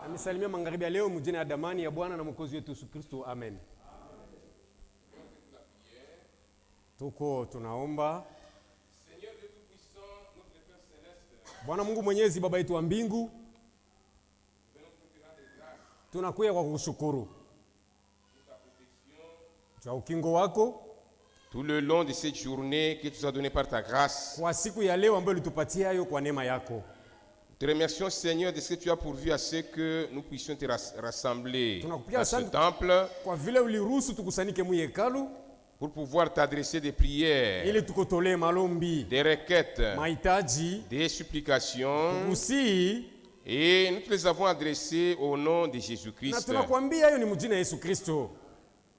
Anisalimia magharibi ya leo mjini ya damani ya Bwana na Mwokozi wetu Yesu Kristo. Amen. Tuko tunaomba. Bwana Mungu Mwenyezi, Baba yetu wa mbingu, tunakuja kwa kukushukuru kwa ukingo wako tout le long de cette journée que tu nous as donné par ta grâce. Kwa siku ya leo ambayo ulitupatia hayo kwa neema yako. Te remercions Seigneur de ce que tu as pourvu à ce que nous puissions te rassembler dans ce temple kwa vile uliruhusu tukusanyike mu hekalu pour pouvoir t'adresser des prières, ili tukutolee malombi, des requêtes, mahitaji, des supplications, usi, et nous te les avons adressées au nom de Jésus-Christ. Na tunakuambia hiyo ni mjina Yesu Kristo.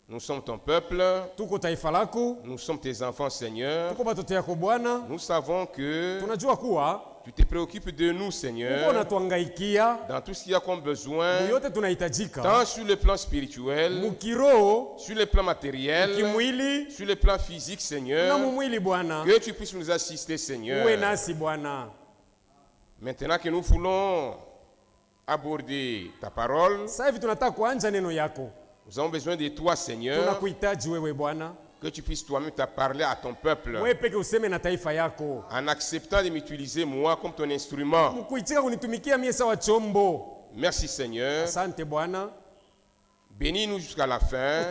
Nous sommes ton peuple, tuko taifa lako, nous sommes tes enfants Seigneur. Tuko batoto yako Bwana. Nous savons que tunajua kuwa tu te préoccupes de nous Seigneur, dans tout ce qu'il y a comme besoin, tant sur le plan spirituel, sur le plan matériel, sur le plan physique Seigneur, que tu puisses nous assister Seigneur. Maintenant que nous voulons aborder ta parole, nous avons besoin de toi Seigneur, que tu puisses toi-même te parler à ton peuple, en acceptant de m'utiliser moi comme ton instrument. Merci Seigneur. Bénis-nous jusqu'à la fin,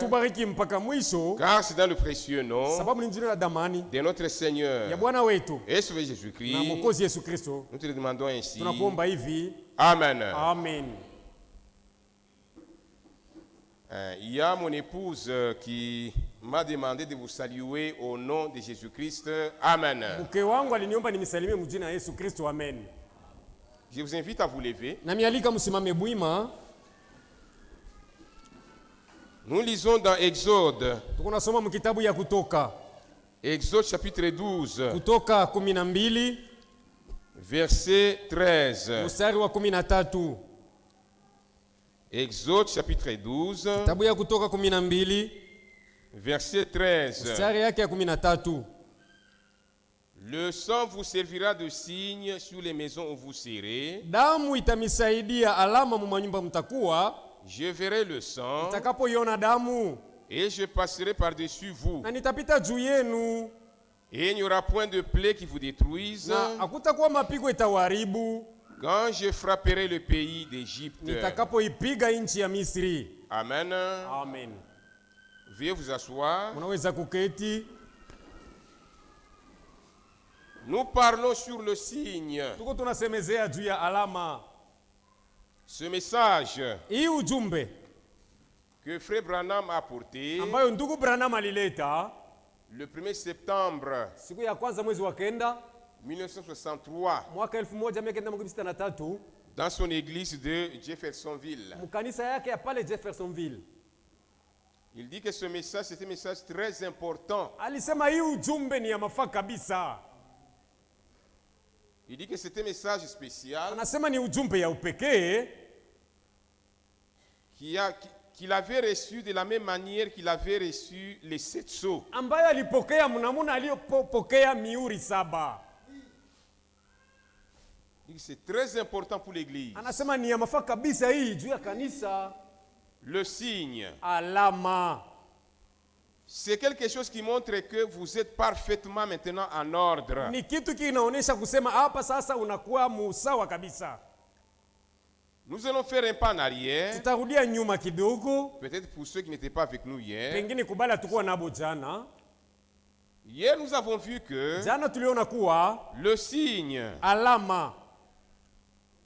car c'est dans le précieux nom de notre Seigneur et Sauveur Jésus-Christ, nous te le demandons ainsi. Amen. Amen. Il y a mon épouse qui m'a demandé de vous saluer au nom de Jésus-Christ. Amen. Je vous invite à vous lever. Nous lisons dans Exode. Exode chapitre 12. Verset 13. Exode chapitre 12. Verset 13. Le sang vous servira de signe sur les maisons où vous serez. Je verrai le sang et je passerai par-dessus vous. Et il n'y aura point de plaie qui vous détruise quand je frapperai le pays d'Égypte. Amen. Amen. Veuillez vous asseoir. Nous parlons sur le signe. Ce message que Frère Branham a apporté le 1er septembre 1963 dans son église de Jeffersonville. Il dit que ce message c'est un message très important. Il dit que c'est un message spécial qu'il avait reçu de la même manière qu'il avait reçu les 7 sceaux. C'est très important pour l'église. Le signe, c'est quelque chose qui montre que vous êtes parfaitement maintenant en ordre. Nous allons faire un pas en arrière. Peut-être pour ceux qui n'étaient pas avec nous hier. Hier, nous avons vu que le signe,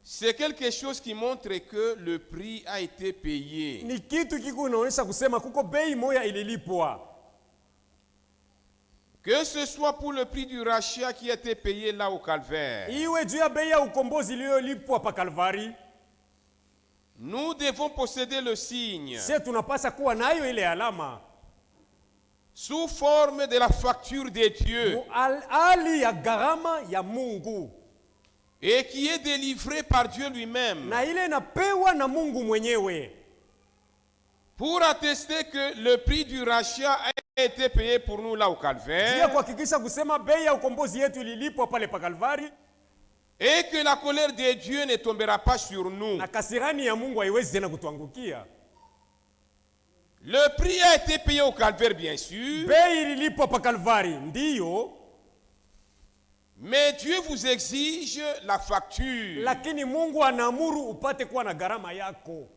c'est quelque chose qui montre que le prix a été payé. Que ce soit pour le prix du rachat qui a été payé là au Calvaire. Nous devons posséder le signe sous forme de la facture de Dieu et qui est délivré par Dieu lui-même pour attester que le prix du rachat a été payé pour nous là au Calvaire. Et que la colère de Dieu ne tombera pas sur nous. Na kasirani ya Mungu haiwezi tena kutuangukia. Le prix a été payé au calvaire, bien sûr. Bei ililipwa pa Kalvari, ndiyo. Mais Dieu vous exige la facture. Lakini Mungu anaamuru upate kuwa na gharama yako.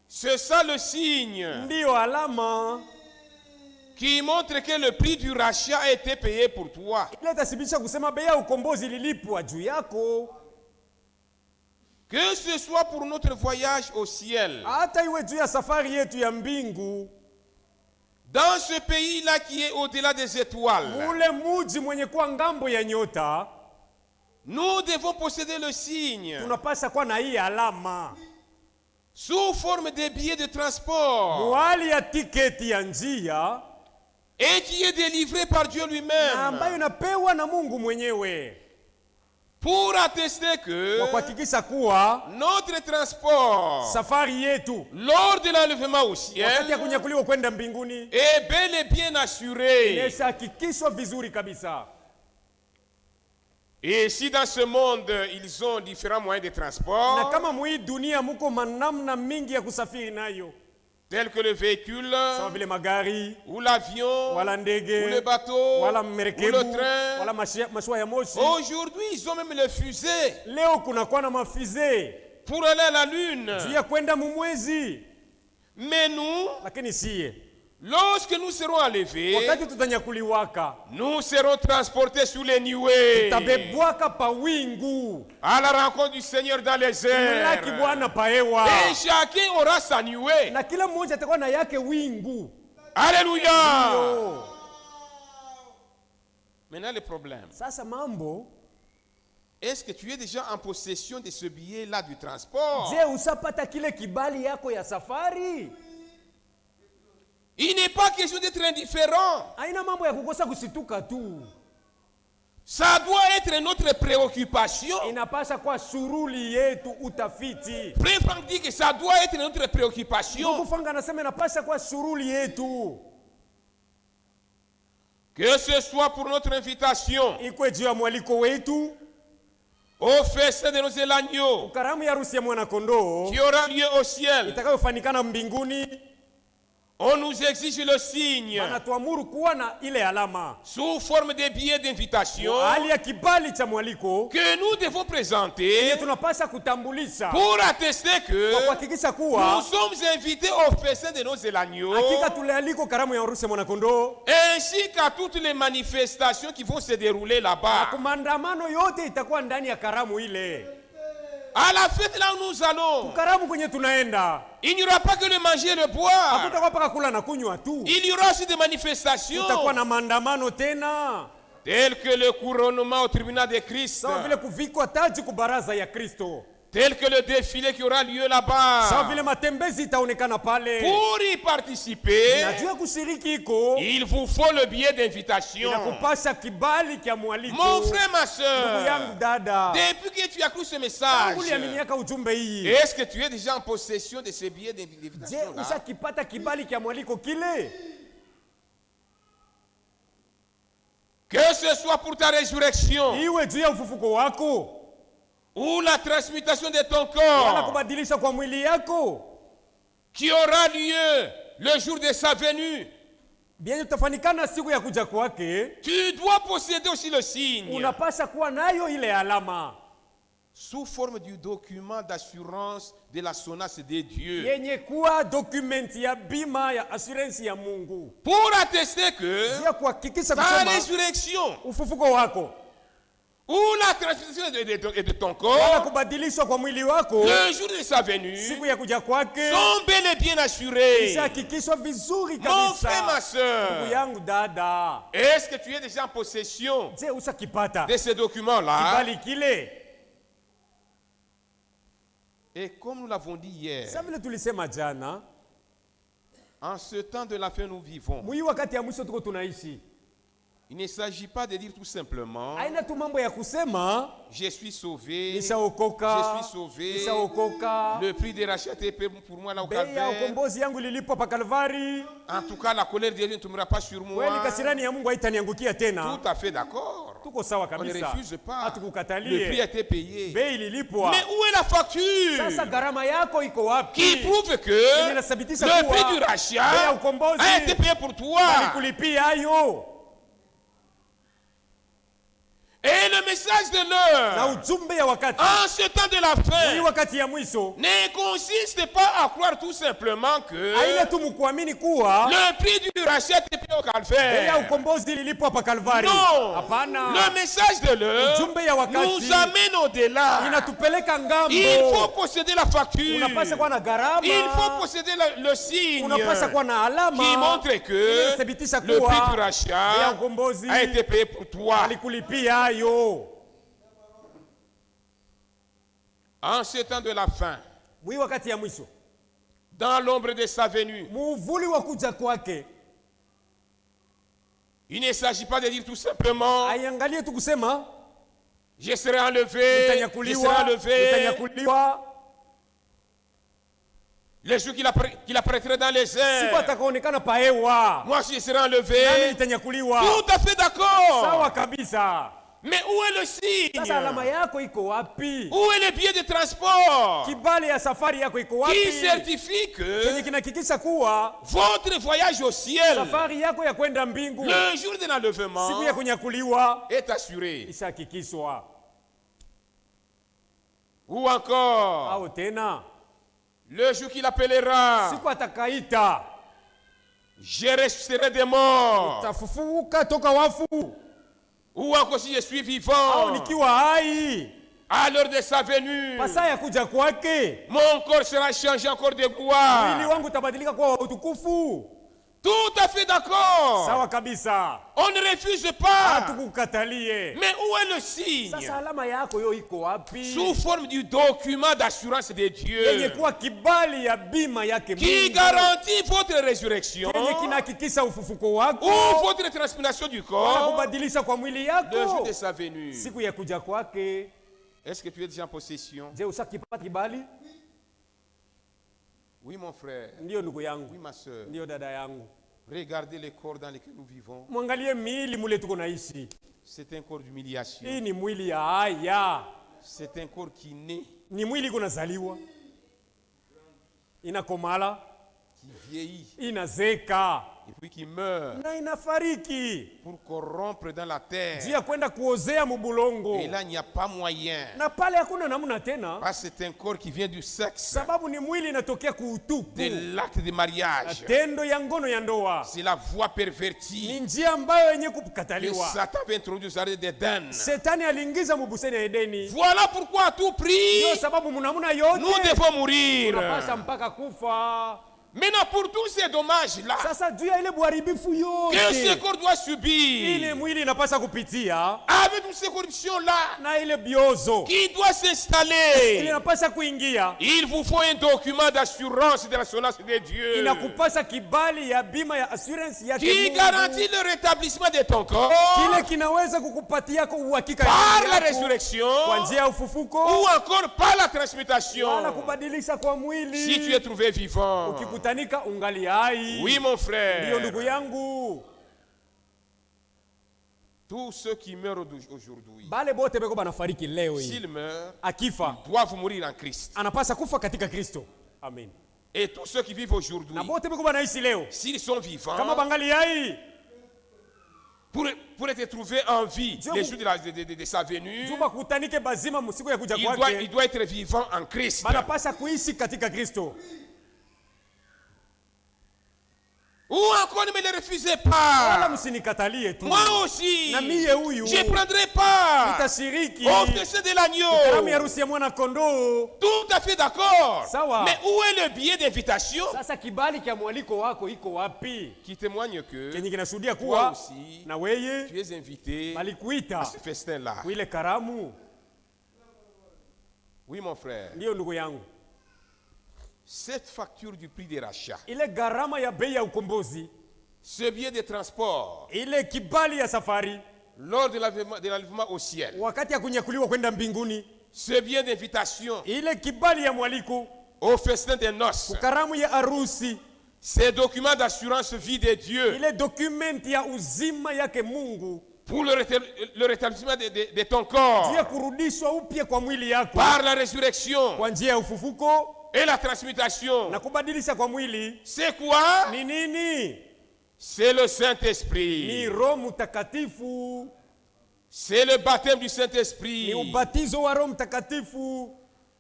C'est ça le signe. Ndiyo alama Qui montre que le prix du rachat a été payé pour toi. ile itathibitisha kusema bei ya ukombozi ililipwa juu yako. Que ce soit pour notre voyage au ciel. Hata iwe juu ya safari yetu ya mbingu. Dans ce pays-là qui est au-delà des étoiles. Ule muji mwenye kuwa ngambo ya nyota. Nous devons posséder le signe. Tunapaswa kuwa na hii alama. Sous forme de billets de transport. Mwali ya tiketi ya njia. Et qui est délivré par Dieu lui-même. Na ambayo inapewa na Mungu mwenyewe. Pour attester que kuhakikisha kuwa notre transport safari yetu lors de l'enlèvement au ciel wakati ya kunyakuliwa kwenda mbinguni est bel et bien assuré. Imeshahakikishwa vizuri kabisa. Et si dans ce monde ils ont différents moyens de transport, na kama mwi dunia muko manamna mingi ya kusafiri nayo, tel que le véhicule, sawa vile magari, ou l'avion, wala ndege, ou le bateau, wala ou merekebu, le train. wala mashua ya moshi. Aujourd'hui, ils ont même les fusées. Leo kuna kwa na mafize pour aller à la lune. juu ya kwenda mumwezi. Mais nous, lakini siye, lorsque nous serons enlevés, wakati tutanyakuliwaka, nous serons transportés sous les nuées tutabebwaka pa wingu à la rencontre du Seigneur dans les airs. Mulaki Bwana pa hewa. Et chacun aura sa nuée. Na kila mmoja atakuwa na yake wingu. Alléluia. Maintenant le problème. Sasa mambo, est-ce que tu es déjà en possession de ce billet-là du transport? Je, usapata kile kibali yako ya safari? Il n'est pas question d'être indifférent. Haina mambo ya kukosa kusituka tu. Ça doit être notre préoccupation. Inapasha kwa shughuli yetu utafiti. Frère Franck dit que ça doit être notre préoccupation. Ndugu Fanga anasema inapasha kwa shughuli yetu. Que ce soit pour notre invitation ikwe juu ya mwaliko wetu au festin de nos agneaux, karamu ya harusi ya mwana kondoo qui aura lieu au ciel, itakayofanikana mbinguni, on nous exige le signe anatuamuru kuwa na ile alama sous forme de billets d'invitation hali ya kibali cha mwaliko que nous devons présenter tunapasha kutambulisha pour attester que kwa kuhakikisha kuwa nous sommes invités au festin de nos agneaux, hakika tulialiko karamu ya harusi ya mwana kondoo, ainsi qu'à toutes les manifestations qui vont se dérouler là-bas. kwa maandamano yote itakuwa ndani ya karamu ile. À la fête là où nous allons, karamu kwenye tunaenda, il n'y aura pas que le manger et le boire. hakutakuwa paka kula na kunywa tu. Il y aura aussi des manifestations Tutakuwa na maandamano tena, telles que le couronnement au tribunal de Christ, sawa vile kuvikwa taji ku baraza ya Kristo, tel que le défilé qui aura lieu là-bas. sawa vile matembezi itaonekana pale. Pour y participer, Najua kushiriki iko il vous faut le billet d'invitation. inakupasha kibali kia mwaliko. Mon frère, ma Ndugu yangu soeur, dada, depuis que tu as cru ce message, uliaminiaka ujumbe hii, est-ce que tu es déjà en possession de ces billets je d'invitation là? ushakipata kibali kia mwaliko kile? Que ce soit pour ta résurrection Iwe juu ya ufufuko wako ou la transmutation de ton wala corps kubadilisha kwa mwili yako, qui aura lieu le jour de sa venue, bien utafanikana siku ya kuja kwake, tu dois posséder aussi le signe unapasha kuwa nayo ile alama sous forme du document d'assurance de la SONAS de Dieu, yenye kuwa dokumenti ya bima ya assurance ya Mungu, pour attester que ya kuhakikisha ta kusema résurrection ufufuko wako ou la transmutation de ton wala corps, kubadilishwa kwa mwili wako le jour de sa venue, siku ya kuja kwake sont bel et bien assurés. ishahakikishwa vizuri Mon frère, ma kabisa. Ndugu soeur, yangu dada, est-ce que tu es déjà en possession je ushakipata de ces documents-là? kibali kile? Et comme nous l'avons dit hier, Sasa vile tulisema jana, en ce temps de la fin nous vivons. mwi wakati ya mwisho tuko tunaishi, Il ne s'agit pas de dire tout simplement haina tu mambo ya kusema je suis sauvé, nishaokoka, je suis sauvé, nishaokoka, le prix de rachat est payé pour moi là au bei ya Calvaire. ukombozi yangu ililipwa pa Kalvari. En tout cas, la colère de Dieu ne tombera pas sur moi. Kweli kasirani ya Mungu haitaniangukia tena. Tout à fait d'accord. Tuko sawa On ne kabisa, refuse pas. hatukukatalie. Le prix a été payé. Bei ililipwa. Mais où est la facture Sasa gharama yako iko wapi? qui prouve que Inathibitisha le kuwa prix du bei ya rachat ukombozi a été payé pour toi? alikulipia hayo. Et le message de Na l'heure, ujumbe ya wakati en ce temps de la hii, fin, wakati ya mwisho, ne consiste pas à croire tout simplement que haina tu mkuamini kuwa le prix du rachat est payé au bei ya Calvaire. ukombozi ililipwa pa Kalvari. Non, Hapana, le message de l'heure ujumbe ya wakati nous amène au-delà. inatupeleka ngambo. Il faut posséder la facture. Unapasha kuwa na gharama, Il faut posséder le signe unapasha kuwa na alama qui montre que inathibitisha le kuwa prix du bei ya rachat ukombozi a été payé pour toi. alikulipia hayo. En ce temps de la fin, Mwi wakati ya mwisho, dans l'ombre de sa venue, muvuli wa kuja kwake, il ne s'agit pas de dire tout simplement aiangalie tu kusema je serai enlevé, je serai nitanyakuliwa, enlevé. nitanyakuliwa, Le jour qu'il apparaîtrait dans les siku airs, atakaonekana pa hewa, moi je serai nami enlevé. nitanyakuliwa. Tout à fait d'accord. Sawa kabisa. Mais où est le signe? Sasa alama yako iko wapi? Où est le billet de transport Kibali ya safari yako iko qui wapi? certifie Kenye que kinahakikisha kuwa votre voyage au ciel, safari yako ya kwenda mbingu, le jour de l'enlèvement, siku ya kunyakuliwa est assuré? ishahakikishwa. Ou encore, Au tena le jour qu'il appellera, siku atakaita, je ressusciterai des morts. tafufuka toka wafu, Ou encore, si je suis au vivant, nikiwa hai, à l'heure de sa venue, pasaa ya kuja kwake, mon corps sera changé encore de mwili gloire. wangu utabadilika kuwa wa utukufu. Tout à fait d'accord. Sawa kabisa, On ne refuse pas. hatukukatalie. Mais où est le signe? Sasa alama yako yo iko wapi? Sous forme du document d'assurance de Yenye Dieu kuwa kibali ya bima yake qui Mungu, garantit votre résurrection yenye kinahakikisha ufufuko wako ou votre transformation du wala corps kubadilisha kwa mwili le jour yako de sa venue. siku ya kuja kwake. Est-ce que tu es déjà en possession? Je, ushakipata kibali? Oui, mon frère. Ndiyo ndugu yangu, Oui, ma soeur. ndiyo dada yangu, Regardez les corps dans lesquels nous vivons. mwangalie miili mule tuko naishi. C'est un corps d'humiliation. Hii ni mwili ya haya, C'est un corps qui naît, ni mwili kunazaliwa, inakomala, qui vieillit inazeka et puis qui meurt na inafariki pour corrompre dans la terre. juu ya kwenda kuozea mubulongo, Et là, il n'y a pas moyen. na pale hakuna namna tena, Parce que c'est un corps qui vient du sexe, sababu ni mwili inatokea kuutupu, de l'acte de mariage. tendo ya ngono ya ndoa. C'est la voie Ni pervertie njia ambayo yenye que kukataliwa. Satan avait introduite au jardin d'Éden. Shetani aliingiza mubuseni ya Edeni. Voilà pourquoi à tout prix, Ndio sababu munamuna nous yote devons mourir. tunapasha mpaka kufa. Maintenant, pour tous ces dommages-là Sasa juu ya ile buharibifu que ce yote corps doit ile subir, mwili inapasha kupitia avec toutes ces corruptions-là na ile biozo qui doit ile s'installer, inapasha kuingia, il vous faut un document d'assurance de l'assurance de Dieu inakupasha kibali ya bima ya assurance yake qui Mungu. garantit le rétablissement de ton corps Kile kinaweza kukupatia kwa uhakika ya par mwili la yako résurrection kwa njia ya ou ufufuko encore par la wala transmutation. kubadilisha kwa Si tu mwili. es trouvé vivant, Ukikutanika ungali hai, oui mon ndiyo frère, ndugu yangu, tous ceux qui meurent aujourd'hui, bale bote beko banafariki leo hii, s'ils meurent, akifa doivent mourir en Christ. anapasa kufa katika Kristo. Amen. Et tous ceux qui vivent aujourd'hui, Na bote beko banaishi leo s'ils sont vivants, kama bangali hai, pour être trouvés en vie Dieu les vous- jours de sa venue, juu bakutanike bazima musiku ya kuja il kwake, doit être vivant en Christ. banapasha kuishi katika Kristo. Ou encore ne me le refusez Wala pas. msinikatalie tu, Moi aussi, na mie huyu je ne prendrai pas nitashiriki au décès de karamu ya l'agneau. harusi ya mwana kondoo. Tout à fait d'accord. Sawa. Mais où est le billet d'invitation Sasa kibali kya mwaliko wako iko wapi? qui témoigne que Kenye kinashuhudia toi kuwa aussi, na weye tu es invité à balikuita ce festin-là? kuile karamu. Oui, mon frère. Ndiyo ndugu yangu, Cette facture du prix de rachat ile gharama ya bei ya ukombozi ce billet de transport, ile kibali ya safari, lors de l'enlèvement au ciel, wakati ya kunyakuliwa kwenda mbinguni, ce billet d'invitation, ile kibali ya mwaliko, au festin des noces, kukaramu ya arusi, ces documents d'assurance vie de Dieu, ile dokumenti ya uzima yake Mungu, pour le rétablissement de ton corps, njia kurudishwa upya kwa mwili yako par la résurrection kwa njia ya ufufuko et la transmutation. na kubadilisha kwa mwili. C'est quoi? Ni nini? C'est le Ni Saint-Esprit. Roho Mtakatifu, C'est le baptême du ni Saint-Esprit, ubatizo wa Roho Mtakatifu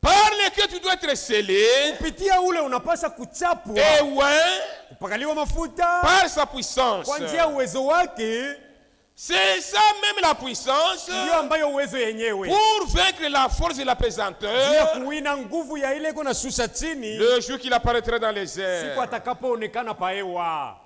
par lequel tu dois être scellé kupitia ule unapasha kuchapwa, et ouais, kupakaliwa mafuta par sa puissance. kwa njia ya uwezo wake. C'est ça même la puissance Ndio ambayo uwezo yenyewe pour vaincre la force et la ya pesanteur kuwina nguvu ya ile iko na shusha chini le jour qu'il apparaîtra dans les siku airs. atakapoonekana paewa.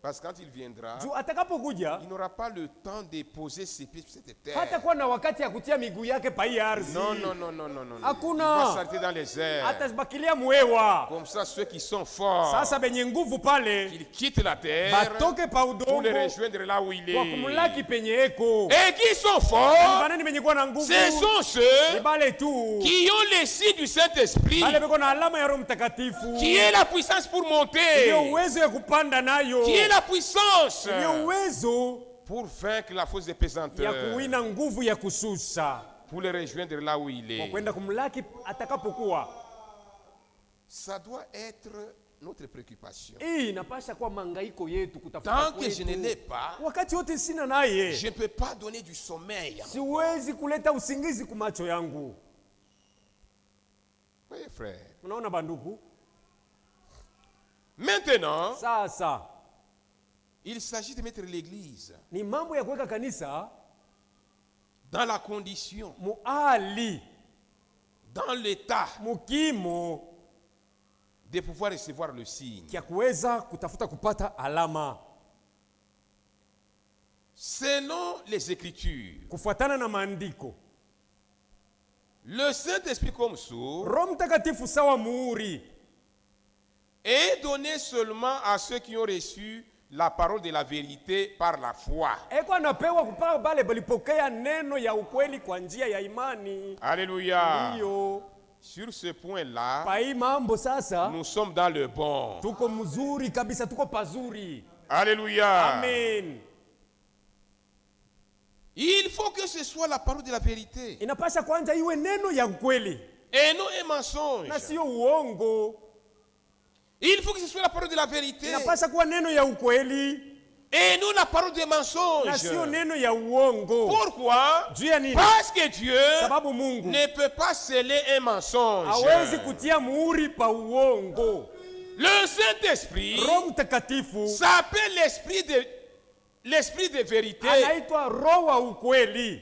Parce que quand il viendra, Juu atakapokuja il n'aura pas le temps de poser ses pieds sur cette terre. hata kuwa na wakati ya kutia miguu yake pa hii ardhi. Non, non, non, non, non, non. Hakuna. Il va s'arrêter dans les airs. Atabakilia mwewa. Comme ça, ceux qui sont forts, Sasa benye nguvu pale qu'ils quittent la terre batoke pa pour le udongo rejoindre là où il kwa est. kumlaki penye eko. Et qui sont forts, Banani benye kuwa na nguvu ce sont ni ceux bale tu qui ont les signes du Saint-Esprit, bale beko na alama ya Roho Mtakatifu, qui est la puissance pour ndio monter, uwezo ya kupanda nayo, qui est la puissance ndio uwezo pour vaincre la force de ya pesanteur, kuwina nguvu ya kususha pour le rejoindre là où il kwa est. kwenda kumlaki atakapokuwa. Ça doit être notre préoccupation. Hii inapasha kuwa mangaiko yetu kutafuta Tant que je ne kwetu. l'ai pas, Wakati wote sina naye, je ne peux pas donner du sommeil. siwezi kuleta usingizi kumacho yangu. Oui, frère. Unaona banduku? Maintenant, Sasa il s'agit de mettre l'Église ni mambo ya kuweka kanisa dans la condition, muali dans l'état mukimo de pouvoir recevoir le signe. kia kuweza kutafuta kupata alama Selon les Écritures, kufuatana na maandiko. le Saint-Esprit comme sourd Roho Mtakatifu sawa muhuri est donné seulement à ceux qui ont reçu la parole de la vérité par la foi. eko anapewa kupaa bale balipokea neno ya ukweli kwa njia ya imani. Alléluia. Hiyo Sur ce point-là, pa hii mambo sasa nous sommes dans le bon. tuko mzuri kabisa, tuko pazuri. Alléluia. Amen. Il faut que ce soit la parole de la vérité Inapasha kwanza iwe neno ya ukweli et non un mensonge. na sio uongo. Il faut que ce soit la parole de la vérité Inapasha kuwa neno ya ukweli et non la parole de na mensonge. sio neno ya uongo. Pourquoi? Juu ya nini? Parce que Dieu Sababu Mungu ne peut pas sceller un mensonge. hawezi kutia muhuri pa uongo. Le Saint-Esprit Roho Mtakatifu s'appelle l'esprit de vérité. anaitwa roho wa ukweli,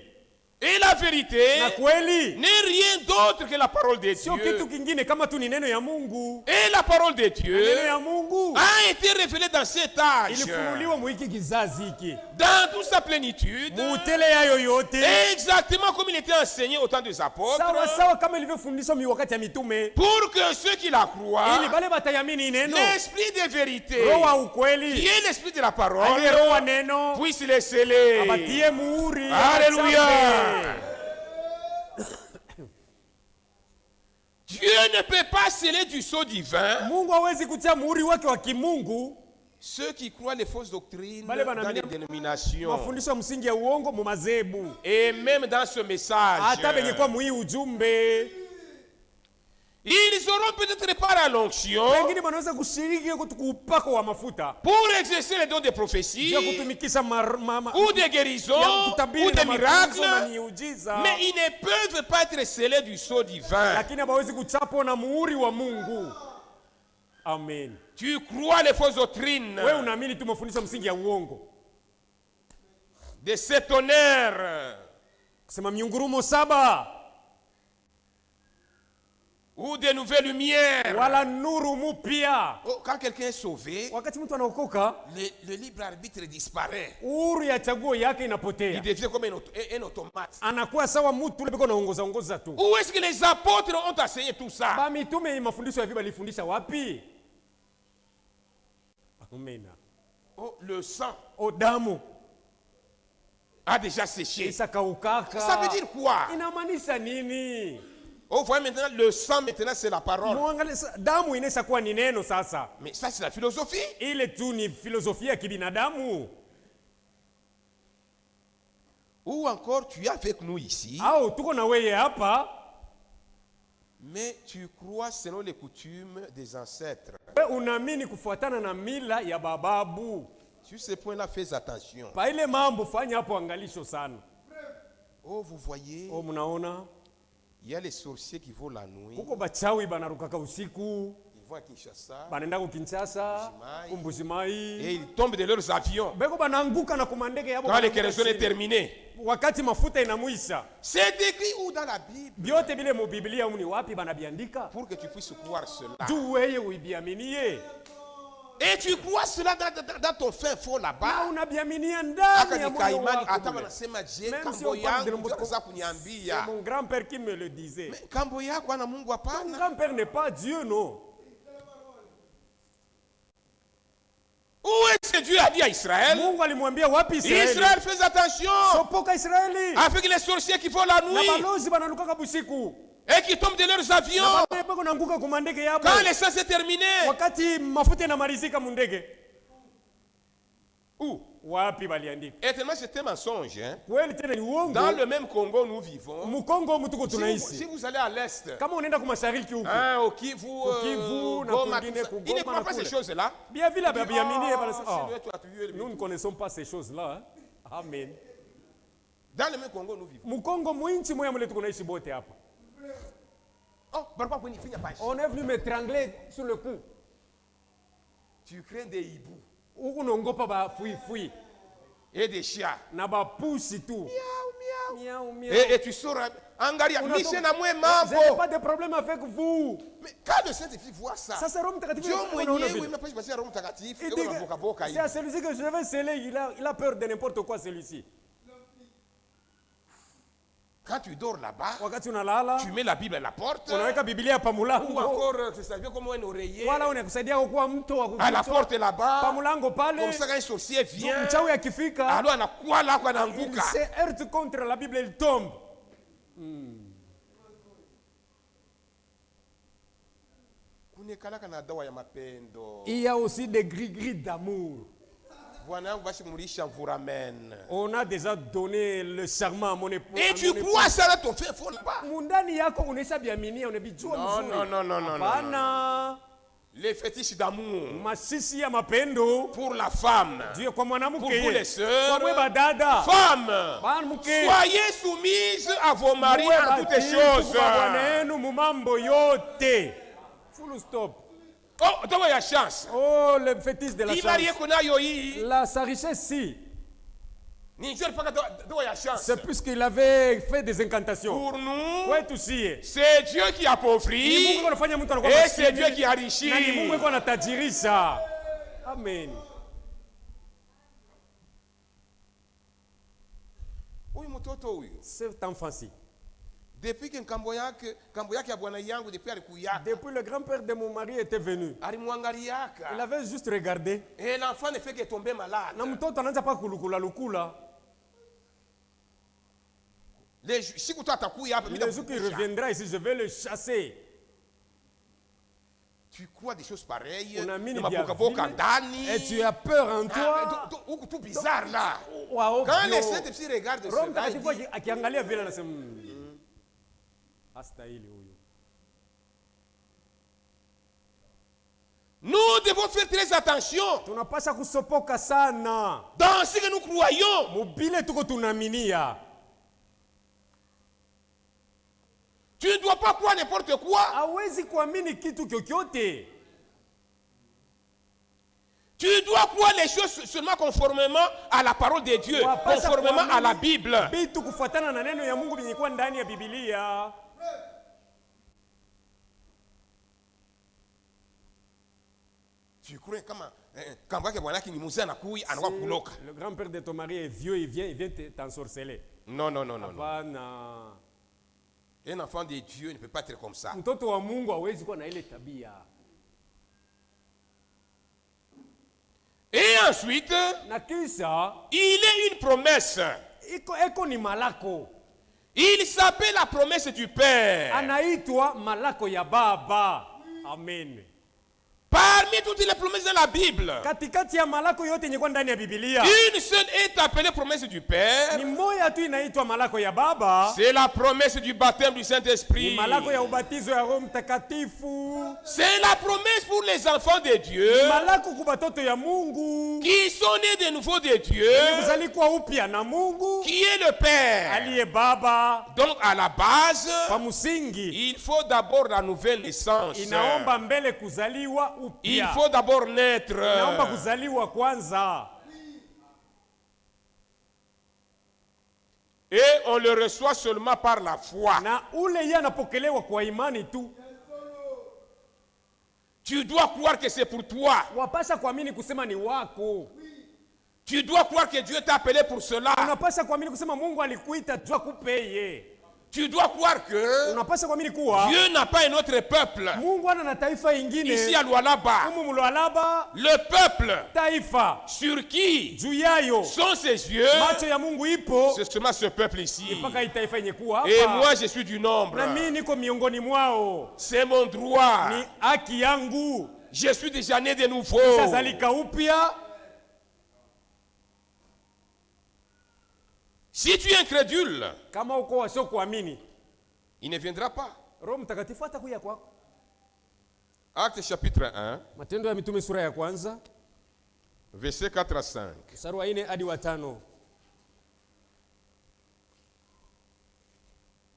Et la vérité na kweli n'est rien d'autre que la parole de sio Dieu. kitu kingine kama tu ni neno ya Mungu. Et la parole de Neno Dieu ya Mungu a été révélée dans cet âge, ilifunuliwa muhiki kizazi hiki dans toute sa plénitude, muutele yayo yote, exactement comme il était enseigné au temps des apôtres, sawa sawa kama ilivyofundishwa wakati ya mitume, pour que ceux qui la croient, ili bale batayamini neno. l'esprit de vérité, Roho wa qui ukweli est l'esprit de la aliye parole, roho wa neno puisse les sceller. abatie muhuri. Alléluia. Achape. Dieu ne peut pas sceller du sceau divin Mungu hawezi kutia muhuri wake wa kimungu ceux qui croient les fausses doctrines Bale dans banaamini les dénominations. mafundisho ya msingi ya uongo mu mazebu, Et même dans ce message, hata benye kwa muhii ujumbe. ils auront peut-être par la l'onction Wengine wanaweza kushiriki upako wa mafuta pour exercer les dons de prophétie ya kutumikisha ou de guérison ou de na miracles, miujiza, mais ils ne peuvent pas être scellés du sceau divin. lakini hawezi kuchapwa na muhuri wa Mungu. Amen. Tu crois les fausses doctrines Wewe unaamini tu mafundisho msingi ya uongo, de ces tonnerres kusema miungurumo 7 ou de nouvelles lumières. wala nuru mupya. Oh, quand quelqu'un est sauvé, Wakati mtu anaokoka, le libre arbitre disparaît. uhuru ya chaguo yake Il inapotea, devient comme un automate. anakuwa sawa mtu ule beko naongoza tu. Où est-ce que les apôtres ont enseigné tout ça? Ba mitume mafundisho ya Biblia walifundisha wapi? Amina. Oh, le sang. Oh, damu. A déjà séché. Ça veut dire quoi? Inamaanisha nini? Oh, vous voyez maintenant, le sang, maintenant, c'est la parole. Damu inaweza kuwa ni neno sasa. Mais ça, c'est la philosophie. Ile tu ni filosofia ya kibinadamu. Ou encore, tu es avec nous ici. Au tuko na wewe hapa. Mais tu crois selon les coutumes des ancêtres. Unaamini kufuatana na mila ya bababu. Sur ce point-là, fais attention. Pa ile mambo fanya hapo angalisho sana. Oh, vous voyez. Oh, munaona? Il y a les sorciers qui vont la nuit. Kuko bachawi banarukaka usiku. Ils vont à Kinshasa. Banenda ku Kinshasa, Mbujimayi. Et ils tombent de leurs avions. Beko bananguka na kumandege yabo. Quand le kérosène est terminé. Wakati mafuta inamuisha. C'est écrit où dans la Bible? Biote bile mu Biblia uni wapi banabiandika? Pour que tu puisses croire cela. Tu weye uibiaminie. Et tu crois cela dans ton fin fond là-bas. Unabiaminia ndani ya moyo wako. Hata wanasema je, kambo yangu za kuniambia. Mon grand-père qui me le disait. Mais kambo yako ana Mungu hapana. Mon grand-père n'est pas Dieu, non. Où est-ce que Dieu a dit à Israël? Mungu alimwambia wapi Israeli? Israël, fais attention. Sopoka Israeli. Avec les sorciers qui vont la nuit. Na balozi banalukaka busiku. Et qui tombent de leurs avions. Quand l'essence est terminée. Où? Et tellement c'est un mensonge. Hein? Dans le même Congo nous vivons. Si vous allez à l'est. Hein, au Kivu, Goma, il ne croit pas ces choses-là. Nous ne connaissons pas ces choses-là. Amen. Dans le même Congo nous vivons. Oh, on est venu m'étrangler sur le cou. Tu crains des hiboux. Et des chiens. Et tu sors. Je n'ai pas de problème avec vous. Mais quand le Saint-Esprit voit ça, c'est à celui-ci que je vais sceller. Il a peur de n'importe quoi, celui-ci. Quand tu dors là-bas, tu mets la Bible à la porte. Ou encore, ça devient comme un oreiller. À la porte là-bas. Comme ça, quand un sorcier vient, alors on a quoi là qu'on a un il se heurte contre la Bible, il tombe. Il y a aussi des gris-gris d'amour. On a déjà donné le serment à mon époux. Et tu crois ça là ton fait fort là-bas? Non. Les fétiches d'amour. Pour la femme. Pour vous les sœurs. Femmes. Soyez soumises à vos maris en toutes les choses. Full stop. Oh, donc il y a chance. Oh, le fétiche de la chance. Sa richesse, si. C'est puisqu'il avait fait des incantations. Pour nous, c'est Dieu qui appauvrit et c'est Dieu qui enrichit. Amen. Cet enfant-ci. Depuis que depuis le grand-père de mon mari était venu. Il avait juste regardé. Et l'enfant ne fait que tomber malade. Le jour qu'il reviendra ici, je vais le chasser. Tu crois des choses pareilles? Et tu as peur en toi. Tout bizarre là. Quand les Saint-Esprit regardent cela, nous devons faire très attention dans ce que nous croyons. Tu ne dois pas croire n'importe quoi. Tu dois croire les choses seulement conformément à la parole de Dieu, conformément à la Bible. Tu crois le grand-père de ton mari est vieux, il vient t'ensorceler. Non. Un enfant de Dieu ne peut pas être comme ça. Et ensuite, il est une promesse. Il s'appelle la promesse du Père. Anaitwa malako ya Baba. Amen. Parmi toutes les promesses de la Bible, katikati ya malako yote yenye kwa ndani ya Biblia, une seule est appelée promesse du Père. Ni moja tu inaitwa malako ya Baba. C'est la promesse du baptême du Saint-Esprit. Ni malako ya ubatizo ya Roho Mtakatifu. C'est la promesse pour les enfants de Dieu. Ni malako kwa batoto ya Mungu. Qui sont nés de nouveau de Dieu. Kuzalikwa upya na Mungu. Qui est le Père. Aliye Baba. Donc à la base, kwa msingi, il faut d'abord la nouvelle naissance. Inaomba mbele kuzaliwa. Il faut d'abord naître. Naomba kuzaliwa kwanza. Et on le reçoit seulement par la foi. Na ule yeye anapokelewa kwa imani tu. Tu dois croire que c'est pour toi. Wapasha kuamini kusema ni wako. Tu dois croire que Dieu t'a appelé pour cela. Unapasha kuamini kusema Mungu alikuita tu akupeye. Tu dois croire que Dieu n'a pas un autre peuple. Ici à Lualaba, le peuple sur qui sont ses yeux, c'est seulement ce peuple ici. Et moi je suis du nombre. C'est mon droit. Je suis déjà né de nouveau. Si tu es incrédule, il ne viendra pas. Acte chapitre 1, verset 4 à 5.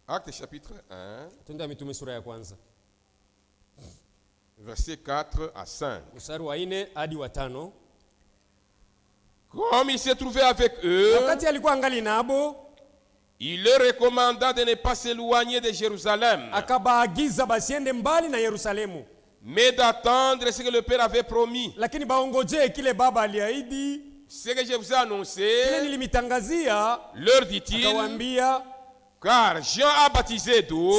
Acte chapitre 1, verset 4 à 5. Comme il s'est trouvé avec eux, il leur recommanda de ne pas s'éloigner de Jérusalem, mais d'attendre ce que le Père avait promis. Ce que je vous ai annoncé, leur dit-il, car Jean a baptisé d'eau,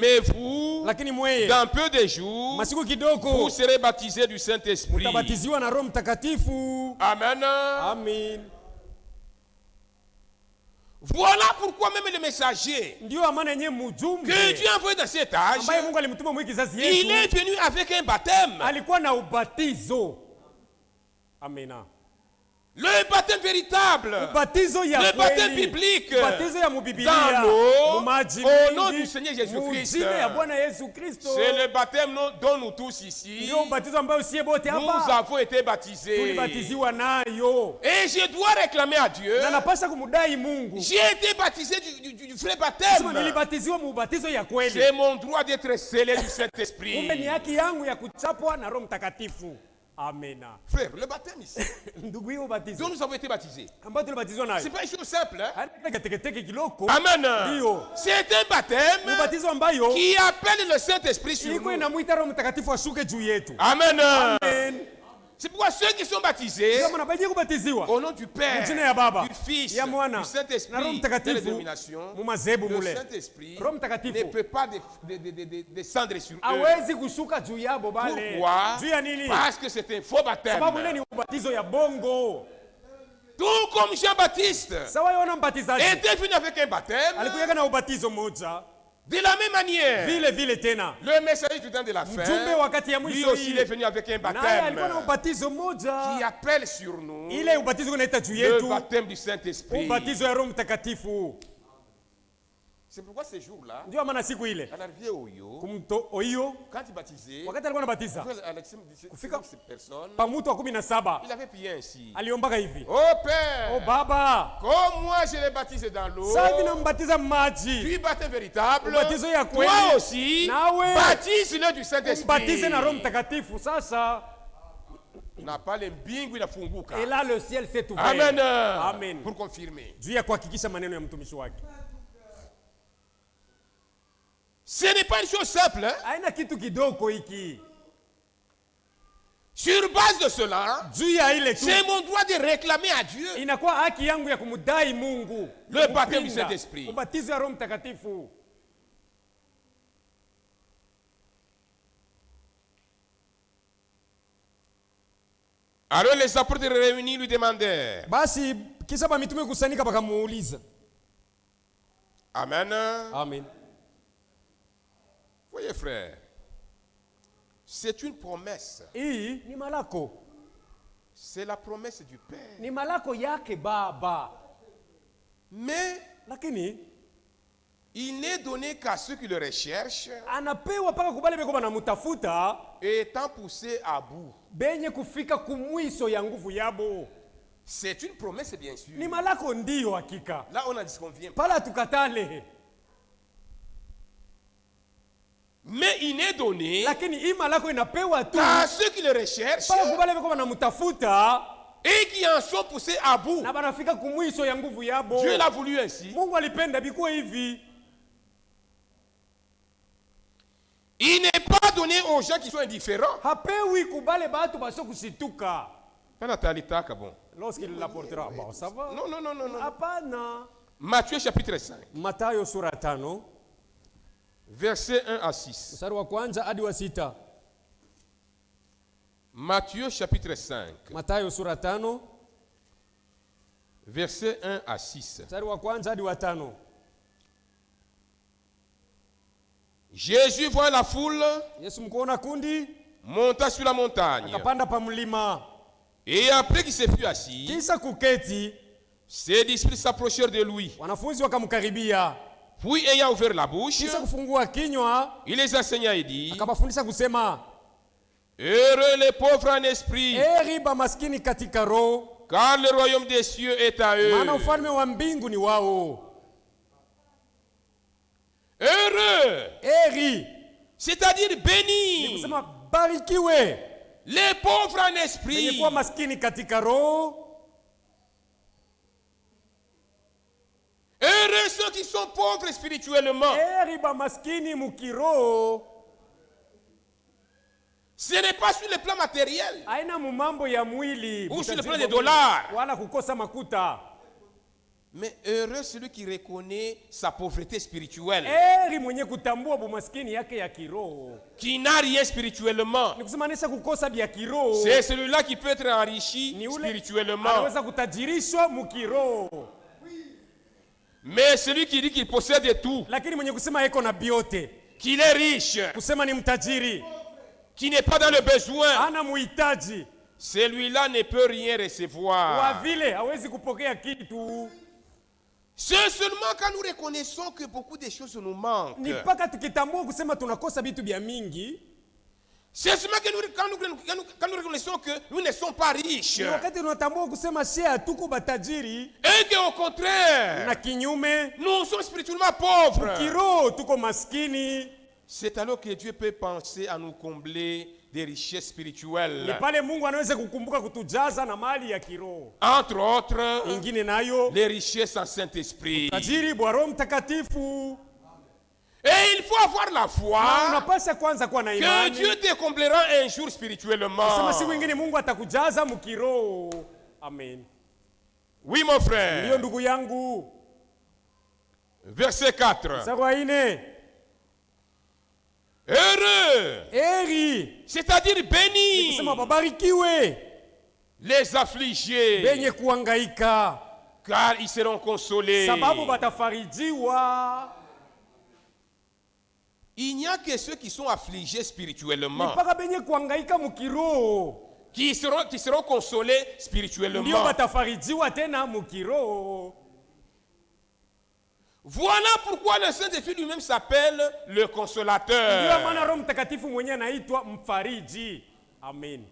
mais vous, dans peu de jours, vous serez baptisés du Saint-Esprit. Amen. Amen. Voilà pourquoi même le messager que Dieu a envoyé dans cet âge, il est venu avec un baptême. Amen. Le baptême véritable, le baptême biblique, dans l'eau, au nom du Seigneur Jésus-Christ. C'est le baptême dont nous tous ici, nous avons été baptisés. Et je dois réclamer à Dieu, j'ai été baptisé du vrai baptême. C'est mon droit d'être scellé du Saint-Esprit. Amen. Frère, le baptême ici, dont nous avons été baptisés, c'est pas une chose simple. Hein? Amen. C'est un baptême qui appelle le Saint-Esprit sur nous. Amen. Amen. C'est pourquoi ceux qui sont baptisés au nom du Père, du Fils, du Saint-Esprit, de l'élimination, le Saint-Esprit ne peut pas descendre sur eux. Pourquoi? Parce que c'est un faux baptême. Tout comme Jean-Baptiste était venu avec un baptême, de la même manière, le messager du temps de la fin, lui aussi il est venu avec un baptême qui appelle sur nous le baptême du Saint-Esprit. C'est pourquoi ces jours-là, quand il baptisait, cette personne, il avait prié ainsi. Oh Père, comme moi je l'ai baptisé dans l'eau, tu baptêmes véritable, toi aussi, baptise-le du Saint-Esprit. Et là le ciel s'est ouvert. Amen. Amen. Pour confirmer. Ce n'est pas une chose simple. Hein? Sur base de cela, c'est mon droit de réclamer à Dieu le baptême du Saint-Esprit. Alors les apôtres réunis lui demandèrent. Basi kisha ba mitume kusanyika bakamuuliza. Amen. Amen. Voyez frère, c'est une promesse. Hii ni malako. C'est la promesse du Père. Ni malako yake Baba. Mais lakini il n'est donné qu'à ceux qui le recherchent. Anapewa paka kubale beko banamutafuta étant poussés à bout. Benye kufika kumwiso ya nguvu yabo. C'est une promesse bien sûr. Ni malako ndio hakika. Là on en disconvient. Pala tukatale. Mais il n'est donné lakini hii malako inapewa tu à ceux qui le recherchent. Paka kubale beko banamutafuta et qui en sont poussés à bout. Na banafika kumwiso ya nguvu yabo. Dieu l'a voulu ainsi. Mungu alipenda bikuwe hivi. Il n'est pas donné aux gens qui sont indifférents. Hapewi kubale batu baso kusituka. Bon. Lorsqu'il l'apportera. Bon, ça va? Non, non, non, non. Hapana. Matthieu chapitre 5. Mathayo sura 5. Verset 1 à 6. Mstari wa kwanza hadi wa 6. Matthieu chapitre 5. Mathayo sura 5. Verset 1 à 6. Mstari wa kwanza hadi wa 5. Jésus voit la foule. Yesu mkuona kundi. Monta sur la montagne. Akapanda pa mlima. Et après qu'il s'est fut assis. Kisha kuketi. Ses disciples s'approchèrent de lui. Wanafunzi wakamkaribia. Puis ayant ouvert la bouche. Kisha kufungua kinywa. Il les enseigna et dit. Akabafundisha kusema. Heureux les pauvres en esprit. Heri ba maskini katika roho. Car le royaume des cieux est à eux. Maana ufalme wa mbingu ni wao. Heureux. Heri. C'est-à-dire béni. Ni kusema barikiwe. Les pauvres en esprit. Ni kwa maskini katika roho. Heureux ceux qui sont pauvres spirituellement. Heri ba maskini mukiro. Ce n'est pas sur le plan matériel. Aina mumambo ya mwili. Ou sur le plan des dollars. Wala kukosa makuta. Mais heureux celui qui reconnaît sa pauvreté spirituelle. Heri mwenye kutambua bumaskini yake ya kiroho. Qui n'a rien spirituellement. Ni kusimanisha kukosa bya kiroho. C'est celui-là qui peut être enrichi spirituellement. Anaweza kutajirishwa mukiroho. Mais celui qui dit qu'il possède tout. Lakini mwenye kusema eko na biote. Qu'il est riche. Kusema ni mtajiri. Qui n'est pas dans le besoin. Ana muhitaji. Celui-là ne peut rien recevoir. Wa vile hawezi kupokea kitu. C'est seulement quand nous reconnaissons que beaucoup de choses nous manquent. Ni paka tukitambua kusema tunakosa vitu bya mingi. C'est seulement quand nous reconnaissons que nous ne sommes pas riches. Ni wakati tunatambua kusema si hatuko batajiri. Et qu'au contraire, na kinyume, nous sommes spirituellement pauvres. Kiroho tuko maskini. C'est alors que Dieu peut penser à nous combler des richesses spirituelles. Ni pale Mungu anaweza kukumbuka kutujaza na mali ya kiroho. Entre autres, ingine nayo les richesses en Saint-Esprit. Tajiri bwa Roho Mtakatifu. Et il faut avoir la foi unapaswa kwanza kuwa na imani que Dieu te comblera un jour spirituellement. Sema siku nyingine Mungu atakujaza mkiroho. Amen. Oui mon frère. Ndio ndugu yangu. Verset 4. Sawa ine. Heureux. Heri. C'est-à-dire béni. Kusema babarikiwe. Les affligés. Benye kuhangaika. Car ils seront consolés. Sababu batafarijiwa. Il n'y a que ceux qui sont affligés spirituellement. Nipaka benye kuhangaika mkiroho. Qui seront consolés spirituellement. Ndio batafarijiwa tena mkiroho. Voilà pourquoi le Saint-Esprit lui-même s'appelle le consolateur. Ndio maana Roho Mtakatifu mwenyewe anaitwa mfariji. Amen.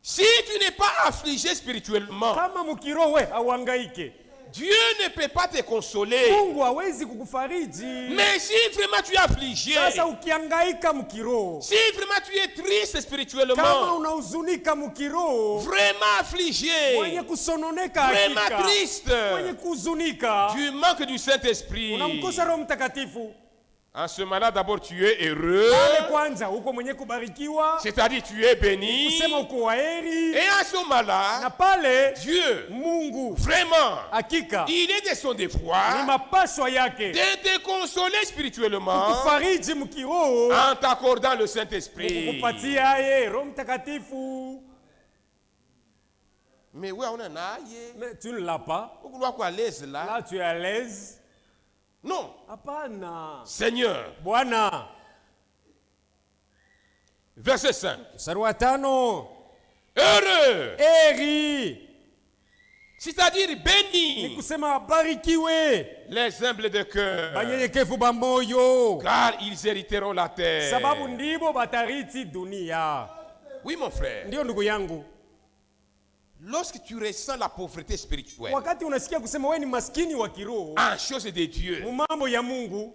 Si tu n'es pas affligé spirituellement, kama mkiroho we hauhangaike, Dieu ne peut pas te consoler. Mungu hawezi kukufariji. Mais si vraiment tu es affligé, sasa ukihangaika mkiroho, si vraiment tu es triste spirituellement, kama unahuzunika mkiroho, vraiment affligé, mwenye kusononeka, vraiment triste, mwenye kuhuzunika, tu manques du Saint-Esprit. Unamkosa Roho Mtakatifu. En ce moment-là, d'abord, tu es heureux. C'est-à-dire, tu es béni. Et en ce moment-là, Dieu, vraiment, il est de son devoir de te consoler spirituellement en t'accordant le Saint-Esprit. Mais ouais, on en a. Mais tu ne l'as pas. Là, tu es à l'aise. Non. Apana. Seigneur. Bwana. Verset 5. Sarwatano. Heureux. Eri. C'est-à-dire béni. Nikusema barikiwe. Les humbles de cœur. Banyenyekevu bamoyo. Car ils hériteront la terre. Sababu ndibo batariti dunia. Oui, mon frère. Ndio ndugu yangu. Lorsque tu ressens la pauvreté spirituelle, wakati unasikia kusema wewe ni maskini wa kiroho en choses de Dieu, mambo ya Mungu,